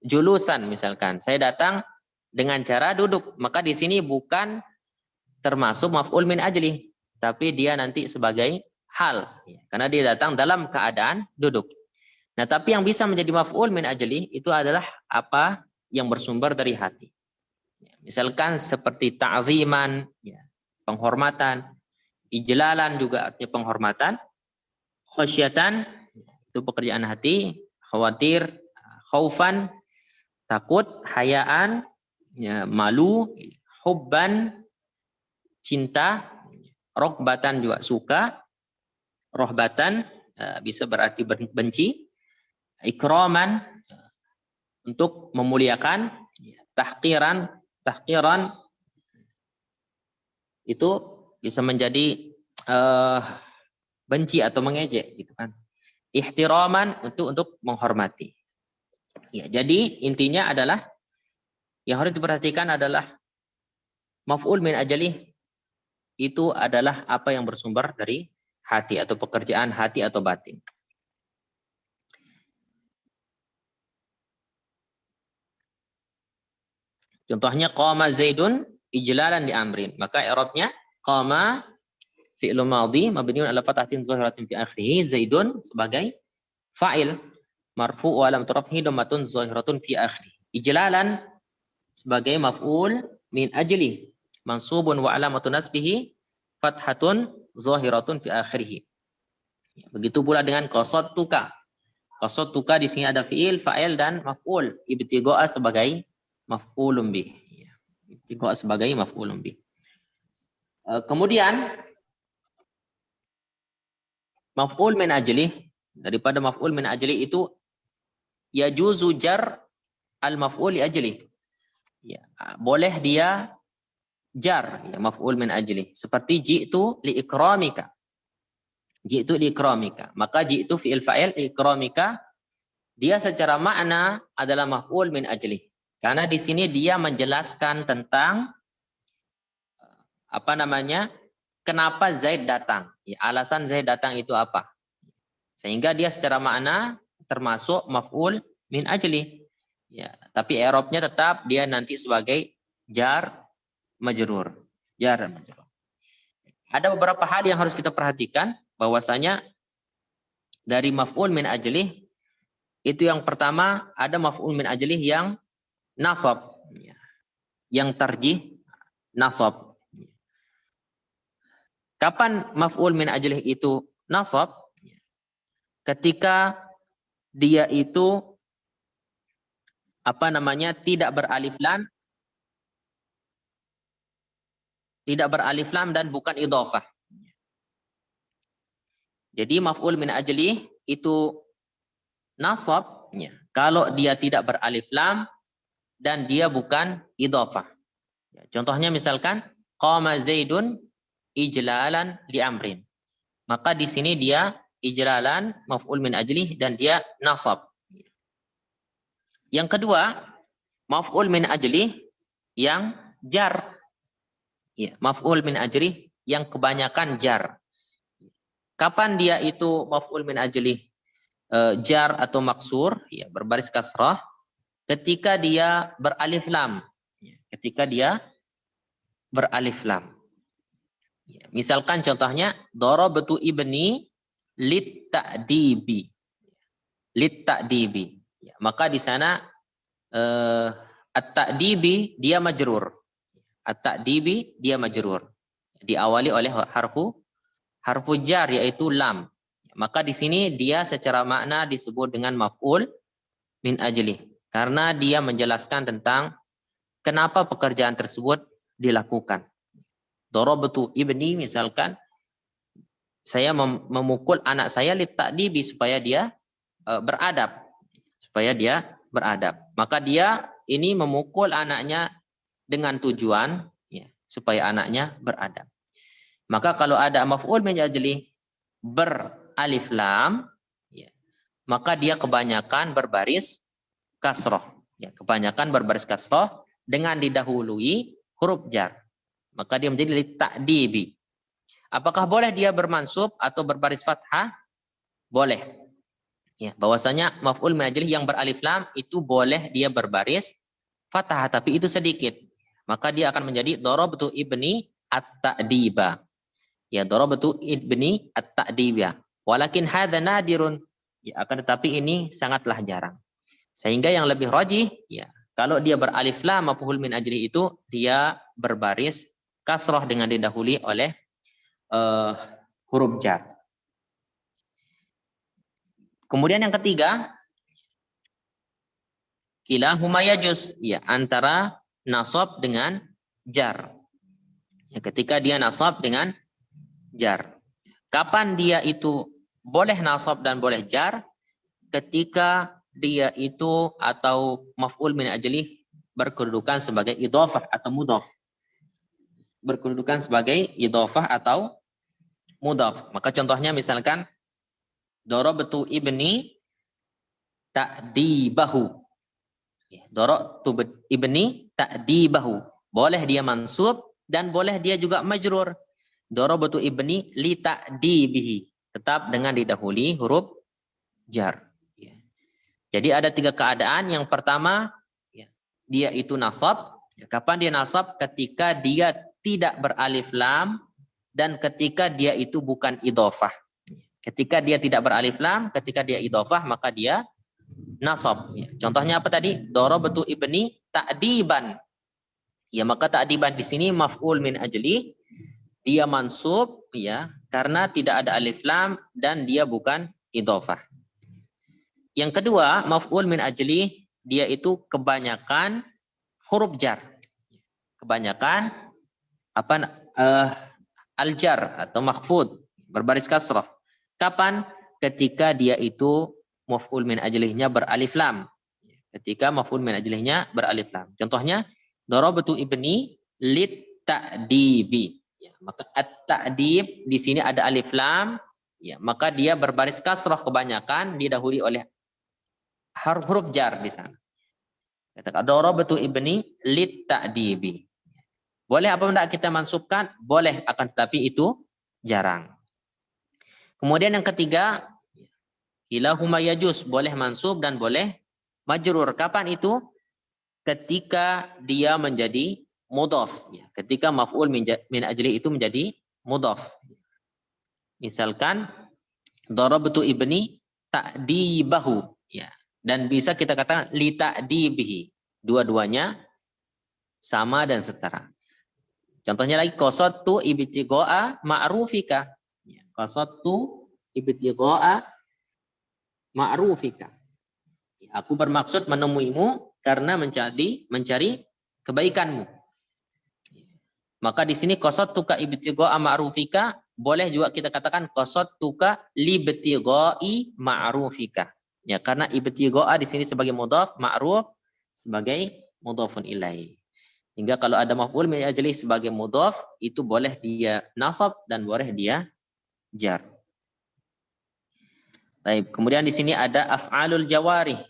julusan, misalkan saya datang dengan cara duduk, maka di sini bukan termasuk maf'ul min ajlih, tapi dia nanti sebagai hal, karena dia datang dalam keadaan duduk. Nah, tapi yang bisa menjadi maf'ul min ajlih itu adalah apa yang bersumber dari hati. Misalkan seperti ta'ziman, penghormatan, ijlalan juga artinya penghormatan, khasyatan itu pekerjaan hati, khawatir, khaufan takut, hayaan malu, hubban cinta, rokbatan juga suka, rohbatan bisa berarti benci, ikraman untuk memuliakan, tahqiran itu bisa menjadi benci atau mengejek gitu kan. Ihtiraman untuk menghormati. Ya, jadi intinya adalah yang harus diperhatikan adalah maf'ul min ajlih itu adalah apa yang bersumber dari hati atau pekerjaan hati atau batin. Contohnya qama Zaidun ijlalan li amrin. Maka i'rabnya qama fi'lu madhi mabniun ala fathatin zahiratin fi akhirih, Zaidun sebagai fa'il marfu' wa lam turafhi dhammatun zahiratun fi akhirih. Ijlalan sebagai maf'ul min ajli mansubun wa alamatun nasbihi fathatun zahiratun fi akhirih. Begitu pula dengan qasadtuka. Qasadtuka di sini ada fi'il, fa'il dan maf'ul. Ibtigha'a sebagai maf'ulun bih. Ibtigha'a sebagai maf'ulun bih. Kemudian maf'ul min ajlih, daripada maf'ul min ajlih itu yajuzu jar al maf'ul li ajlih. Ya, boleh dia jar ya, maf'ul min ajlih. Seperti ji'tu li ikramika. Ji'tu li ikramika. Maka ji'tu fi'il fa'il li ikramika dia secara makna adalah maf'ul min ajlih. Karena di sini dia menjelaskan tentang kenapa Zaid datang. Ya, alasan Zaid datang itu apa? Sehingga dia secara makna termasuk maf'ul min ajli. Ya, tapi i'rabnya tetap dia nanti sebagai jar majrur. Jar majrur. Ada beberapa hal yang harus kita perhatikan bahwasanya dari maf'ul min ajli itu yang pertama ada maf'ul min ajli yang nasab. Ya. Yang tarjih nasab. Kapan maf'ul min ajlih itu nasab? Ketika dia itu tidak beralif lam dan bukan idhofah. Jadi maf'ul min ajlih itu nasab ya, kalau dia tidak beralif lam dan dia bukan idhofah. Ya, contohnya misalkan qama Zaidun ijlalan li amrin. Maka di sini dia ijlalan maf'ul min ajlih dan dia nasab. Yang kedua, maf'ul min ajlih yang jar. Ya, maf'ul min ajlih yang kebanyakan jar. Kapan dia itu maf'ul min ajlih jar atau maksur, ya, berbaris kasrah, ketika dia beralif lam. Ya, ketika dia beralif lam. Ya, misalkan contohnya darabtu ibni lit ta'dibi. Lit ta'dibi. Ya, maka di sana at-ta'dibi dia majrur. At-ta'dibi dia majrur. Diawali oleh harfu jar yaitu lam. Ya, maka di sini dia secara makna disebut dengan maf'ul min ajlih karena dia menjelaskan tentang kenapa pekerjaan tersebut dilakukan. Darabtu ibni misalkan saya memukul anak saya lit ta'dibi supaya dia beradab. Supaya dia beradab. Maka dia ini memukul anaknya dengan tujuan ya, supaya anaknya beradab. Maka kalau ada maf'ul min ajlih beralif lam ya, maka dia kebanyakan berbaris kasroh. Ya, kebanyakan berbaris kasroh dengan didahului huruf jar. Maka dia menjadi lit ta'dibi. Apakah boleh dia bermansub atau berbaris fathah? Boleh. Ya, bahwasanya maf'ul min ajlih yang beralif lam itu boleh dia berbaris fathah, tapi itu sedikit. Maka dia akan menjadi darabtu ibni at-ta'diba. Ya, darabtu ibni at-ta'diba. Walakin hadza nadirun. Ya, akan tetapi ini sangatlah jarang. Sehingga yang lebih rajih ya, kalau dia beralif lam maf'ul min ajlih itu dia berbaris kasrah dengan didahului oleh huruf jar. Kemudian yang ketiga, kilahuma yajuz, ya, antara nasab dengan jar. Ya, ketika dia nasab dengan jar. Kapan dia itu boleh nasab dan boleh jar? Ketika dia itu atau maf'ul min ajlih berkedudukan sebagai idhofah atau mudhaf. Berkedudukan sebagai idhofah atau mudhaf. Maka contohnya misalkan darabtu ibni ta'dibahu. Darabtu ibni ta'dibahu. Boleh dia mansub dan boleh dia juga majrur. Darabtu ibni li ta'dibihi. Tetap dengan didahului huruf jar. Jadi ada 3 keadaan. Yang pertama, dia itu nasab. Kapan dia nasab? Ketika dia tidak beralif lam dan ketika dia itu bukan idhofah. Ketika dia tidak beralif lam, ketika dia idhofah, maka dia nasab. Contohnya apa tadi? Darabtu ibni ta'diban. Ya, maka ta'diban di sini maf'ul min ajli, dia mansub ya karena tidak ada alif lam dan dia bukan idhofah. Yang kedua, maf'ul min ajli, dia itu kebanyakan huruf jar. Kebanyakan al-jar atau makhfud, berbaris kasrah. Kapan? Ketika dia itu maf'ul min ajlihnya beralif lam. Ketika maf'ul min ajlihnya beralif lam. Contohnya, darabtu ibni lit ta'dibi. Ya, maka at-ta'dib di sini ada alif lam, ya, maka dia berbaris kasrah kebanyakan didahului oleh huruf jar di sana. Katakan darabtu ibni lit ta'dibi. Boleh apa enggak kita mansubkan? Boleh, akan tetapi itu jarang. Kemudian yang ketiga, ilahuma yajuz, boleh mansub dan boleh majrur. Kapan itu? Ketika dia menjadi mudhaf, ya, ketika maf'ul min ajli itu menjadi mudhaf. Misalkan darabtu ibni ta'dibahu, ya. Dan bisa kita katakan li ta'dibihi. Dua-duanya sama dan setara. Contohnya lagi, qasattu ibtigha'a ma'rufika. Ya, qasattu ibtigha'a ma'rufika. Ya, aku bermaksud menemuimu karena mencari kebaikanmu. Maka di sini qasattuka ibtigha'a ma'rufika, boleh juga kita katakan qasattuka libtigha'i ma'rufika. Ya, karena ibtigha'a di sini sebagai mudhaf, ma'ruf sebagai mudhafun ilaih. Hingga kalau ada maf'ul min ajli sebagai mudhaf, itu boleh dia nasab dan boleh dia jar. Baik, kemudian di sini ada af'alul jawarih.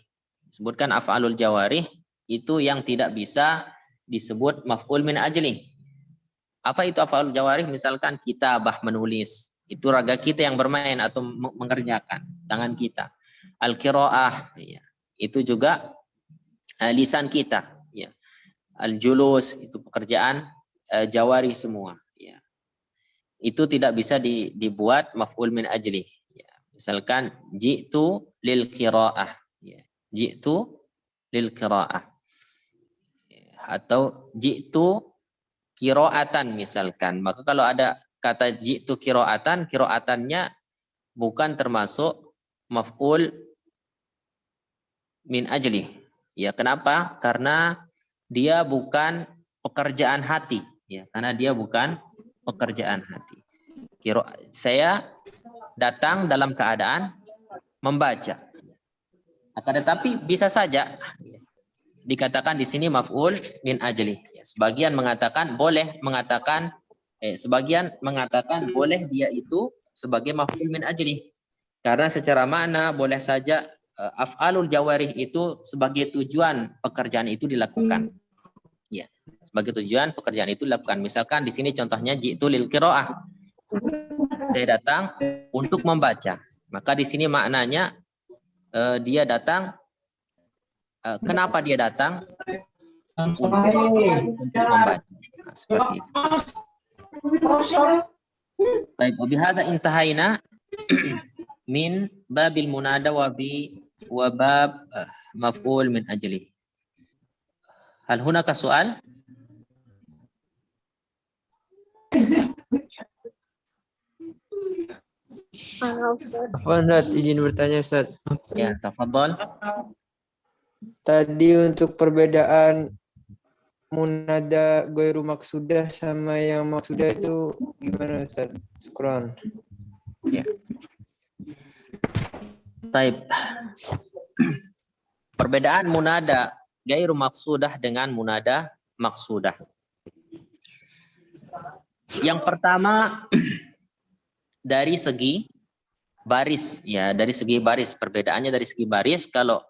Sebutkan af'alul jawarih itu yang tidak bisa disebut maf'ul min ajli. Apa itu af'alul jawarih? Misalkan kitabah, menulis. Itu raga kita yang bermain atau mengerjakan, tangan kita. Al-qiraah, ya, itu juga lisan kita, ya. Al-julus, itu pekerjaan jawari semua, ya. Itu tidak bisa dibuat maf'ul min ajli, ya. Misalkan ji'tu lil qiraah, ya. Ji'tu lil qiraah, atau ji'tu qiraatan misalkan. Maka kalau ada kata ji'tu qiraatan, qiraatannya bukan termasuk maf'ul min ajli. Ya, kenapa? Karena dia bukan pekerjaan hati, ya, karena dia bukan pekerjaan hati. Saya datang dalam keadaan membaca. Akan tetapi bisa saja dikatakan di sini maf'ul min ajli. Ya, sebagian mengatakan boleh mengatakan sebagian mengatakan boleh dia itu sebagai maf'ul min ajli. Karena secara makna boleh saja af'alul jawarih itu sebagai tujuan pekerjaan itu dilakukan. Ya, sebagai tujuan pekerjaan itu dilakukan. Misalkan di sini contohnya ji'tu lil qiraah. Saya datang untuk membaca. Maka di sini maknanya dia datang. Kenapa dia datang? Untuk membaca. Nah, seperti itu. Baik, bihadza intahaina min babil munada wa bab maf'ul min ajli. Hal hunaka soal? Ustaz, izin bertanya Ustaz. Ya, tafadhol. Tadi untuk perbedaan munada ghairu maksudah sama yang maksudah itu gimana Ustaz? Syukran. Ya. Taib. Perbedaan munada ghairu maksudah dengan munada maksudah. Yang pertama, dari segi baris, ya, dari segi baris. Perbedaannya dari segi baris, kalau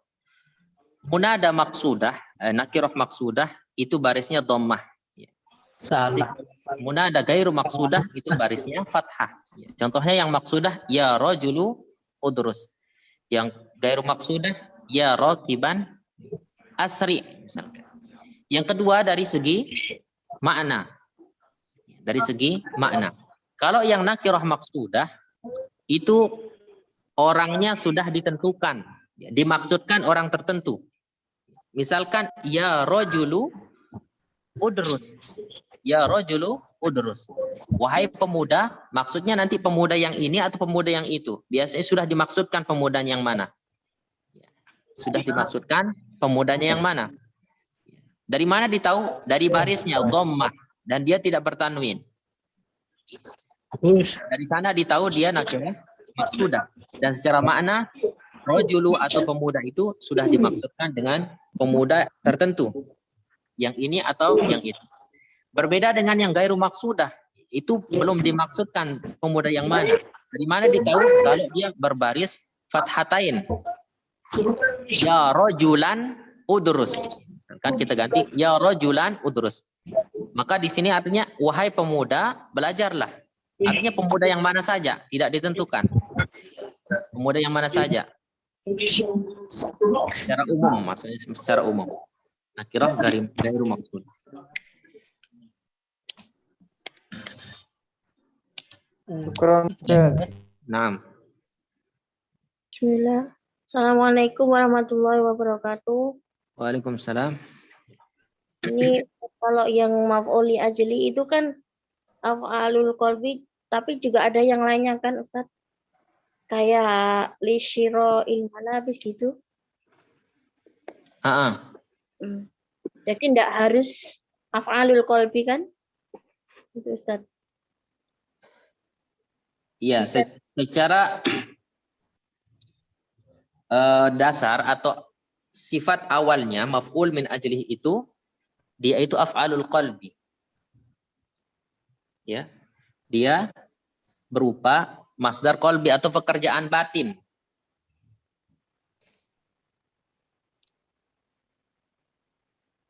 munada maksudah, nakirah maksudah itu barisnya dhammah. Salah. Munada gairu maksudah itu barisnya fathah. Contohnya yang maksudah ya rajulu udrus. Yang gairu maksudah ya rakiban asri misalkan. Yang kedua dari segi makna. Dari segi makna. Kalau yang nakirah maksudah itu orangnya sudah ditentukan, dimaksudkan orang tertentu. Misalkan ya rajulu udrus. Ya rajulu udrus. Wahai pemuda, maksudnya nanti pemuda yang ini atau pemuda yang itu. Biasanya sudah dimaksudkan pemudanya yang mana? Sudah dimaksudkan pemudanya yang mana? Dari mana ditahu? Dari barisnya dhammah dan dia tidak bertanwin. Dari sana ditahu dia nakirah maksudah. Dan secara makna rajulu atau pemuda itu sudah dimaksudkan dengan pemuda tertentu. Yang ini atau yang itu. Berbeda dengan yang gairu maksudah, itu belum dimaksudkan pemuda yang mana. Dari mana ditahu? Kalau dia berbaris fathatain. Ya rajulan udrus. Misalkan kita ganti ya rajulan udrus. Maka di sini artinya wahai pemuda, belajarlah. Artinya pemuda yang mana saja, tidak ditentukan. Pemuda yang mana saja. Secara umum, maksudnya secara umum. Nakirah gairu maksudah. Syukran Ustaz. Naam. Bismillah. Assalamualaikum warahmatullahi wabarakatuh. Waalaikumsalam. Ini kalau yang maf'ul li ajli itu kan af'alul qalbi, tapi juga ada yang lainnya kan Ustaz? Kayak li syira'il malabis gitu. Jadi enggak harus af'alul qalbi kan? Itu Ustaz. Iya, secara dasar atau sifat awalnya maf'ul min ajlihi itu dia itu af'alul qalbi. Ya. Dia berupa masdar qalbi atau pekerjaan batin.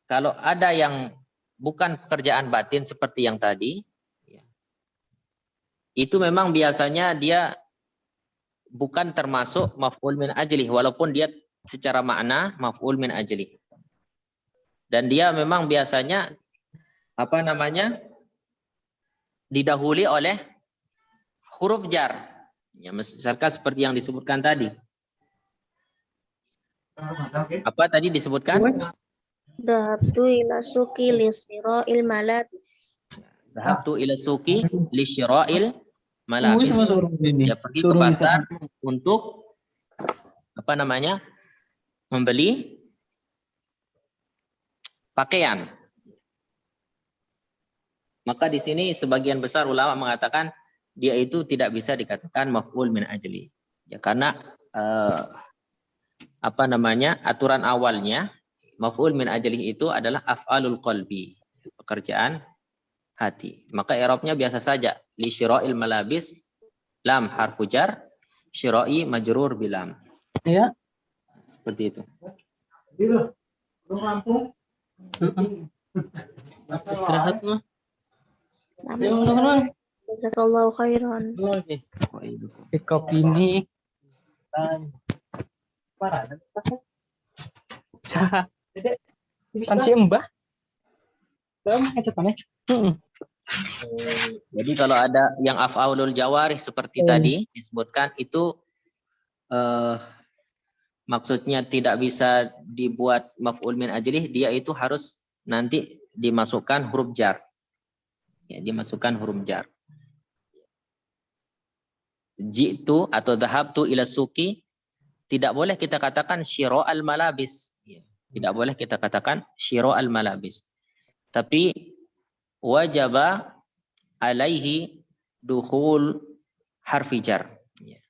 Kalau ada yang bukan pekerjaan batin seperti yang tadi, itu memang biasanya dia bukan termasuk maf'ul min ajlih, walaupun dia secara makna maf'ul min ajlih. Dan dia memang biasanya didahului oleh huruf jar. Ya, misalkan seperti yang disebutkan tadi. Apa tadi disebutkan? Dhahabtu ila suqi li syira'il malabis. Dhahabtu ila suqi li syira'il malabis. Dia pergi ke pasar untuk membeli pakaian. Maka di sini sebagian besar ulama mengatakan dia itu tidak bisa dikatakan maf'ul min ajli. Ya, karena aturan awalnya maf'ul min ajli itu adalah af'alul qalbi, pekerjaan hati. Maka i'rabnya biasa saja, li syira'il malabis lam harfu jar, syira'i majrur bilam. Ya. Seperti itu. Istirahat mah. Jazakallahu khairan. Kopi ini. Kan si Mbah. Jadi kalau ada yang af'alul jawarih seperti tadi disebutkan itu maksudnya tidak bisa dibuat maf'ul min ajlih, dia itu harus nanti dimasukkan huruf jar. Ya, dimasukkan huruf jar. Ji'tu atau dhahabtu ila suqi tidak boleh kita katakan syira'al malabis. Ya, tidak boleh kita katakan syira'al malabis. Tapi wajaba alaihi dukhul harfi jar. Ya.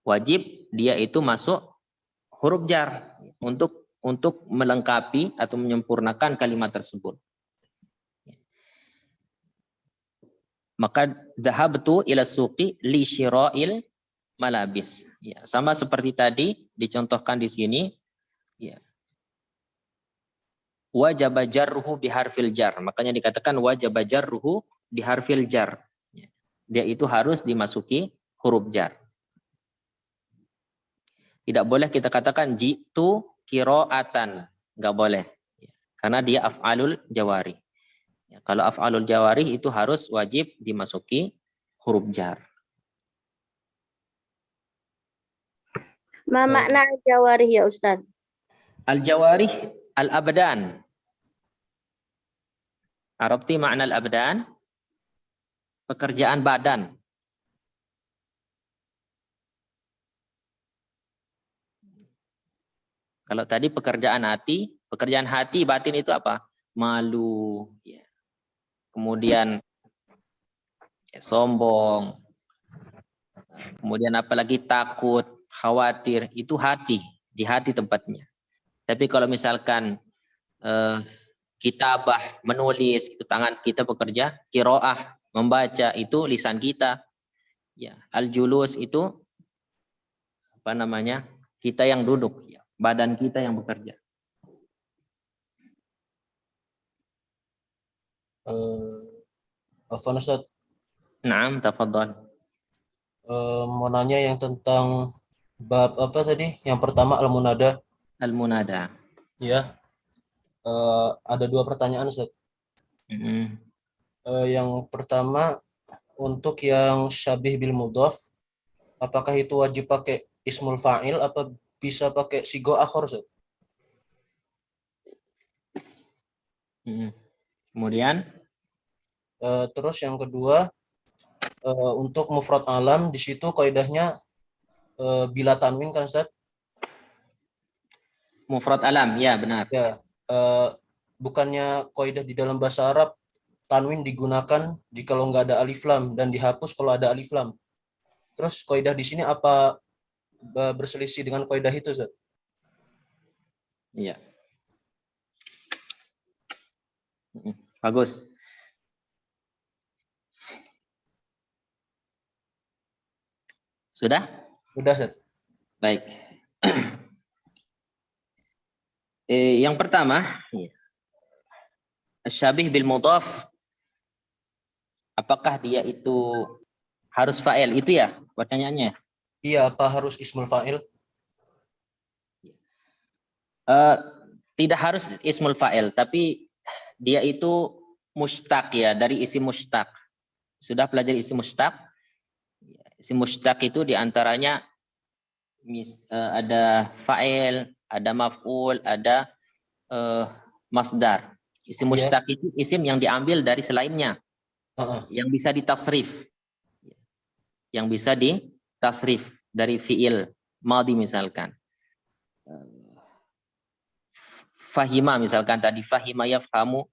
Wajib dia itu masuk huruf jar untuk melengkapi atau menyempurnakan kalimat tersebut. Maka dhahabtu ila suqi li syira'il malabis. Ya, sama seperti tadi dicontohkan di sini. Ya. Wajib jarruhu biharfil jar. Makanya dikatakan wajib jarruhu biharfil jar. Ya. Dia itu harus dimasuki huruf jar. Tidak boleh kita katakan jitu qiraatan. Enggak boleh. Ya. Karena dia af'alul jawari. Ya, kalau af'alul jawari itu harus wajib dimasuki huruf jar. Ma makna jawarih ya Ustaz? Al-jawarih al-abdan. Arabti makna al-abdan? Pekerjaan badan. Kalau tadi pekerjaan hati batin itu apa? Malu, ya. Kemudian ya, sombong, kemudian apalagi takut, khawatir, itu hati, di hati tempatnya. Tapi kalau misalkan kitabah, menulis, itu tangan kita bekerja, qiraah, membaca, itu lisan kita. Ya, al-julus itu apa namanya? Kita yang duduk, ya, badan kita yang bekerja. Afwan Ustaz, Naam, tafadhal. mau nanya yang tentang bab apa tadi? Yang pertama al-munada. Al-munada. Ya. Ada 2 pertanyaan Ustaz. Yang pertama untuk yang syabih bil mudhaf, apakah itu wajib pakai ismul fa'il apa bisa pakai sigo akhor Ustaz? Kemudian Terus yang kedua untuk mufrad alam di situ kaidahnya bila tanwin kan Ustaz? mufrad alam, ya benar. Ya. Bukannya kaidah di dalam bahasa Arab tanwin digunakan jika nggak ada alif lam dan dihapus kalau ada alif lam. Terus kaidah di sini apa berselisih dengan kaidah itu Ustaz? Iya. Bagus. Sudah? Sudah, Ustaz. Baik. Yang pertama, syabih bil mudhaf, apakah dia itu harus fa'il? Itu ya pertanyaannya? Iya, apa harus ismul fa'il? Tidak harus ismul fa'il, tapi dia itu mustaq ya, dari isim mustaq. Sudah pelajari isim mustaq? Isim mustaq itu diantaranya ada fa'il, ada maf'ul, ada masdar. Isim mustaq itu isim yang diambil dari selainnya, yang bisa ditasrif. Yang bisa ditasrif dari fi'il madhi misalkan. Fahima misalkan tadi, fahima yafhamu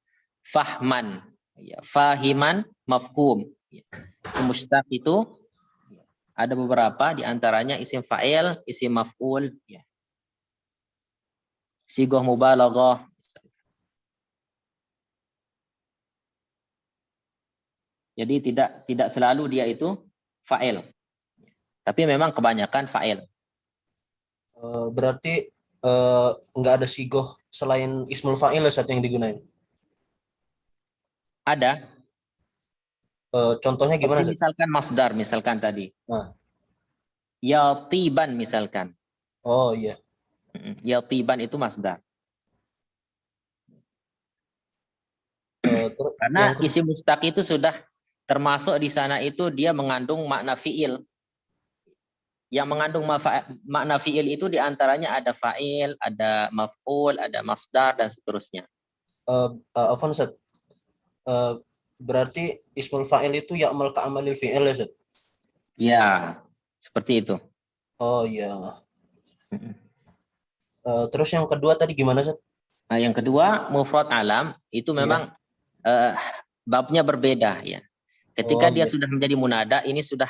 fahman, ya, fahiman mafhum. Mustaq itu ada beberapa, diantaranya isim fa'il, isim maf'ul, ya. Sigoh mubalaghah. Jadi tidak selalu dia itu fa'il, tapi memang kebanyakan fa'il. Berarti nggak ada sigoh selain ismul fa'il saat yang digunakan? Ada. Contohnya gimana? Misalkan masdar, misalkan tadi. Nah. Ya tiban misalkan. Oh iya. Ya tiban itu masdar. Karena isim mustaq itu sudah termasuk di sana itu dia mengandung makna fi'il. Yang mengandung makna fi'il itu diantaranya ada fa'il, ada maf'ul, ada masdar, dan seterusnya. Afwan Ustaz. Berarti ismul fa'il itu ya'mal ka'amalil fi'il ya Ustaz? Ya, seperti itu. Oh iya. Terus yang kedua tadi gimana Ustaz? Nah, yang kedua mufrad alam itu memang babnya berbeda ya. Ketika dia sudah menjadi munada, ini sudah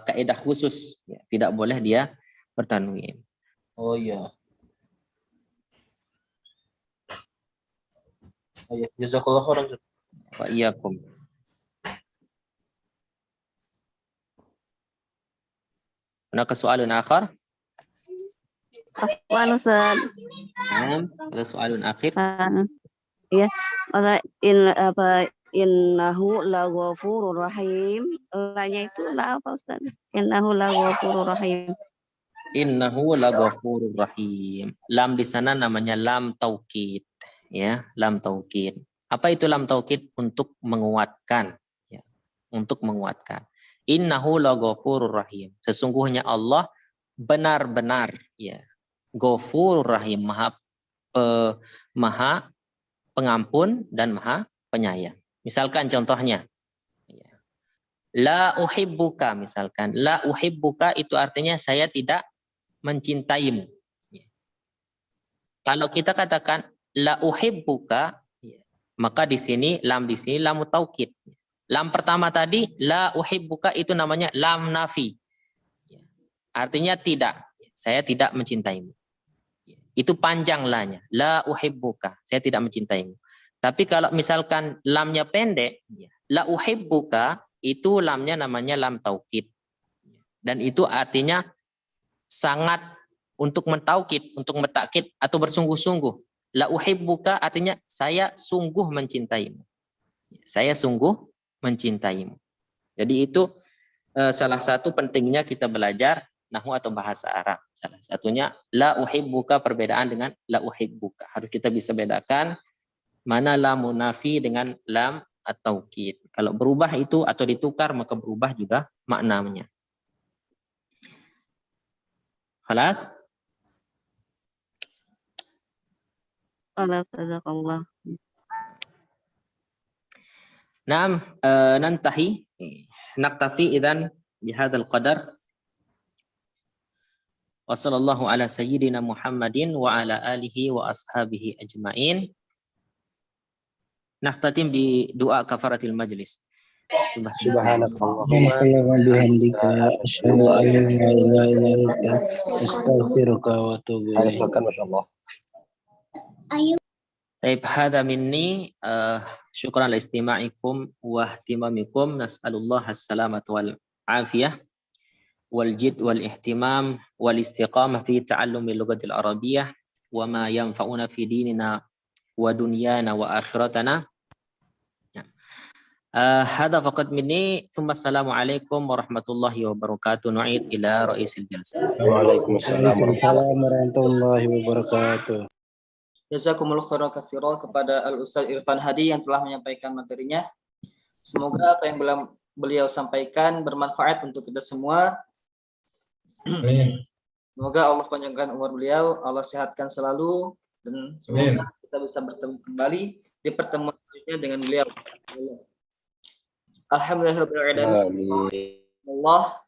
kaidah khusus, ya. Tidak boleh dia bertanwin. Oh iya. Oh iya, jazakallahu khairan. Wa iyyakum. هناك سؤال آخر؟ Afwan Ustaz. نعم هذا سؤال آخر. Ya, masa innahu laghafurur rahim. Lanya itu lah apa Ustaz? Innahu laghafurur rahim. Innahu laghafurur rahim. Lam di sana namanya lam taukid, ya, lam taukid. Apa itu lam taukid? Untuk menguatkan, ya, untuk menguatkan. Innahu laghafurur rahim. Sesungguhnya Allah benar-benar, ya, Ghafurur rahim, maha pengampun dan maha penyayang. Misalkan contohnya, ya, la uhibbuka, misalkan la uhibbuka itu artinya saya tidak mencintaimu. Kalau kita katakan la uhibbuka, maka di sini lam taukid. Lam pertama tadi la uhibbuka itu namanya lam nafi. Artinya tidak, saya tidak mencintaimu. Itu panjang lanya, la uhibbuka, saya tidak mencintaimu. Tapi kalau misalkan lamnya pendek, la uhibbuka itu lamnya namanya lam taukid. Dan itu artinya sangat untuk mentaukid, untuk mentakkid atau bersungguh-sungguh. La uhibbuka artinya saya sungguh mencintaimu. Saya sungguh mencintaimu. Jadi itu salah satu pentingnya kita belajar nahwu atau bahasa Arab. Salah satunya la uhibbuka, perbedaan dengan la uhibbuka. Harus kita bisa bedakan mana lam munafi dengan lam at-taukid. Kalau berubah itu atau ditukar maka berubah juga maknanya. Khalas? Khalas, jazakallah. Naam, nantahi naktafi idzan bihadzal qadar. Wa sallallahu ala sayyidina Muhammadin wa ala alihi wa ashabihi ajma'in. Nahtatim bi doa kafaratil majlis. Subhanakallahumma wa bihamdika asyhadu an la ilaha illa anta astaghfiruka wa atubu ilaik. Masyaallah. Baik, hadza minni syukran li istima'ikum wa ihtimamikum. Nas'alullah as-salamata wal afiyah wal jid wal ihtimam wal istiqamah fi ta'allumi al-lughatil arabiyyah wa ma yanfa'una fi dinina wa dunyana wa akhiratana. Hadza faqat minni, thumma assalamu alaikum warahmatullahi wabarakatuh. Nu'id ila ra'isil jalsah. Waalaikumsalam warahmatullahi wabarakatuh. Jazakumullah khairan katsiran kepada Al-Ustaz Irfan Hadi yang telah menyampaikan materinya. Semoga apa yang beliau sampaikan bermanfaat untuk kita semua. Semoga Allah panjangkan umur beliau, Allah sehatkan selalu, dan semoga kita bisa bertemu kembali di pertemuan selanjutnya dengan beliau. Alhamdulillahirrahmanirrahim. Allah,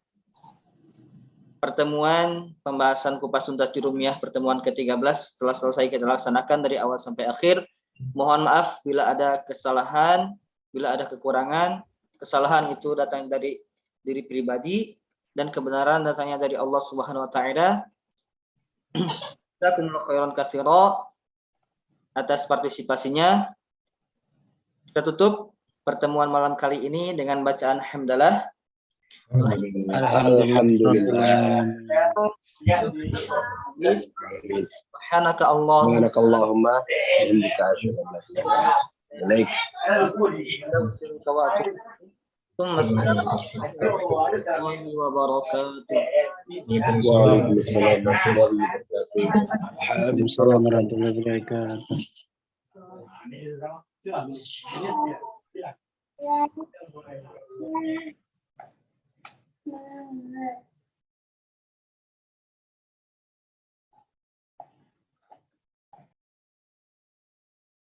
pertemuan pembahasan kupas tuntas Jurumiyah pertemuan ke-13 telah selesai kita laksanakan dari awal sampai akhir. Mohon maaf bila ada kesalahan, bila ada kekurangan. Kesalahan itu datang dari diri pribadi dan kebenaran datangnya dari Allah Subhanahu wa taala. Jazakumullahu khairan katsiran atas partisipasinya. Kita tutup pertemuan malam kali ini dengan bacaan hamdalah. Alhamdulillah. Subhanaka Allahumma bihamdika asyhadu an la ilaha illa Waalaikumsalam warahmatullahi wabarakatuh.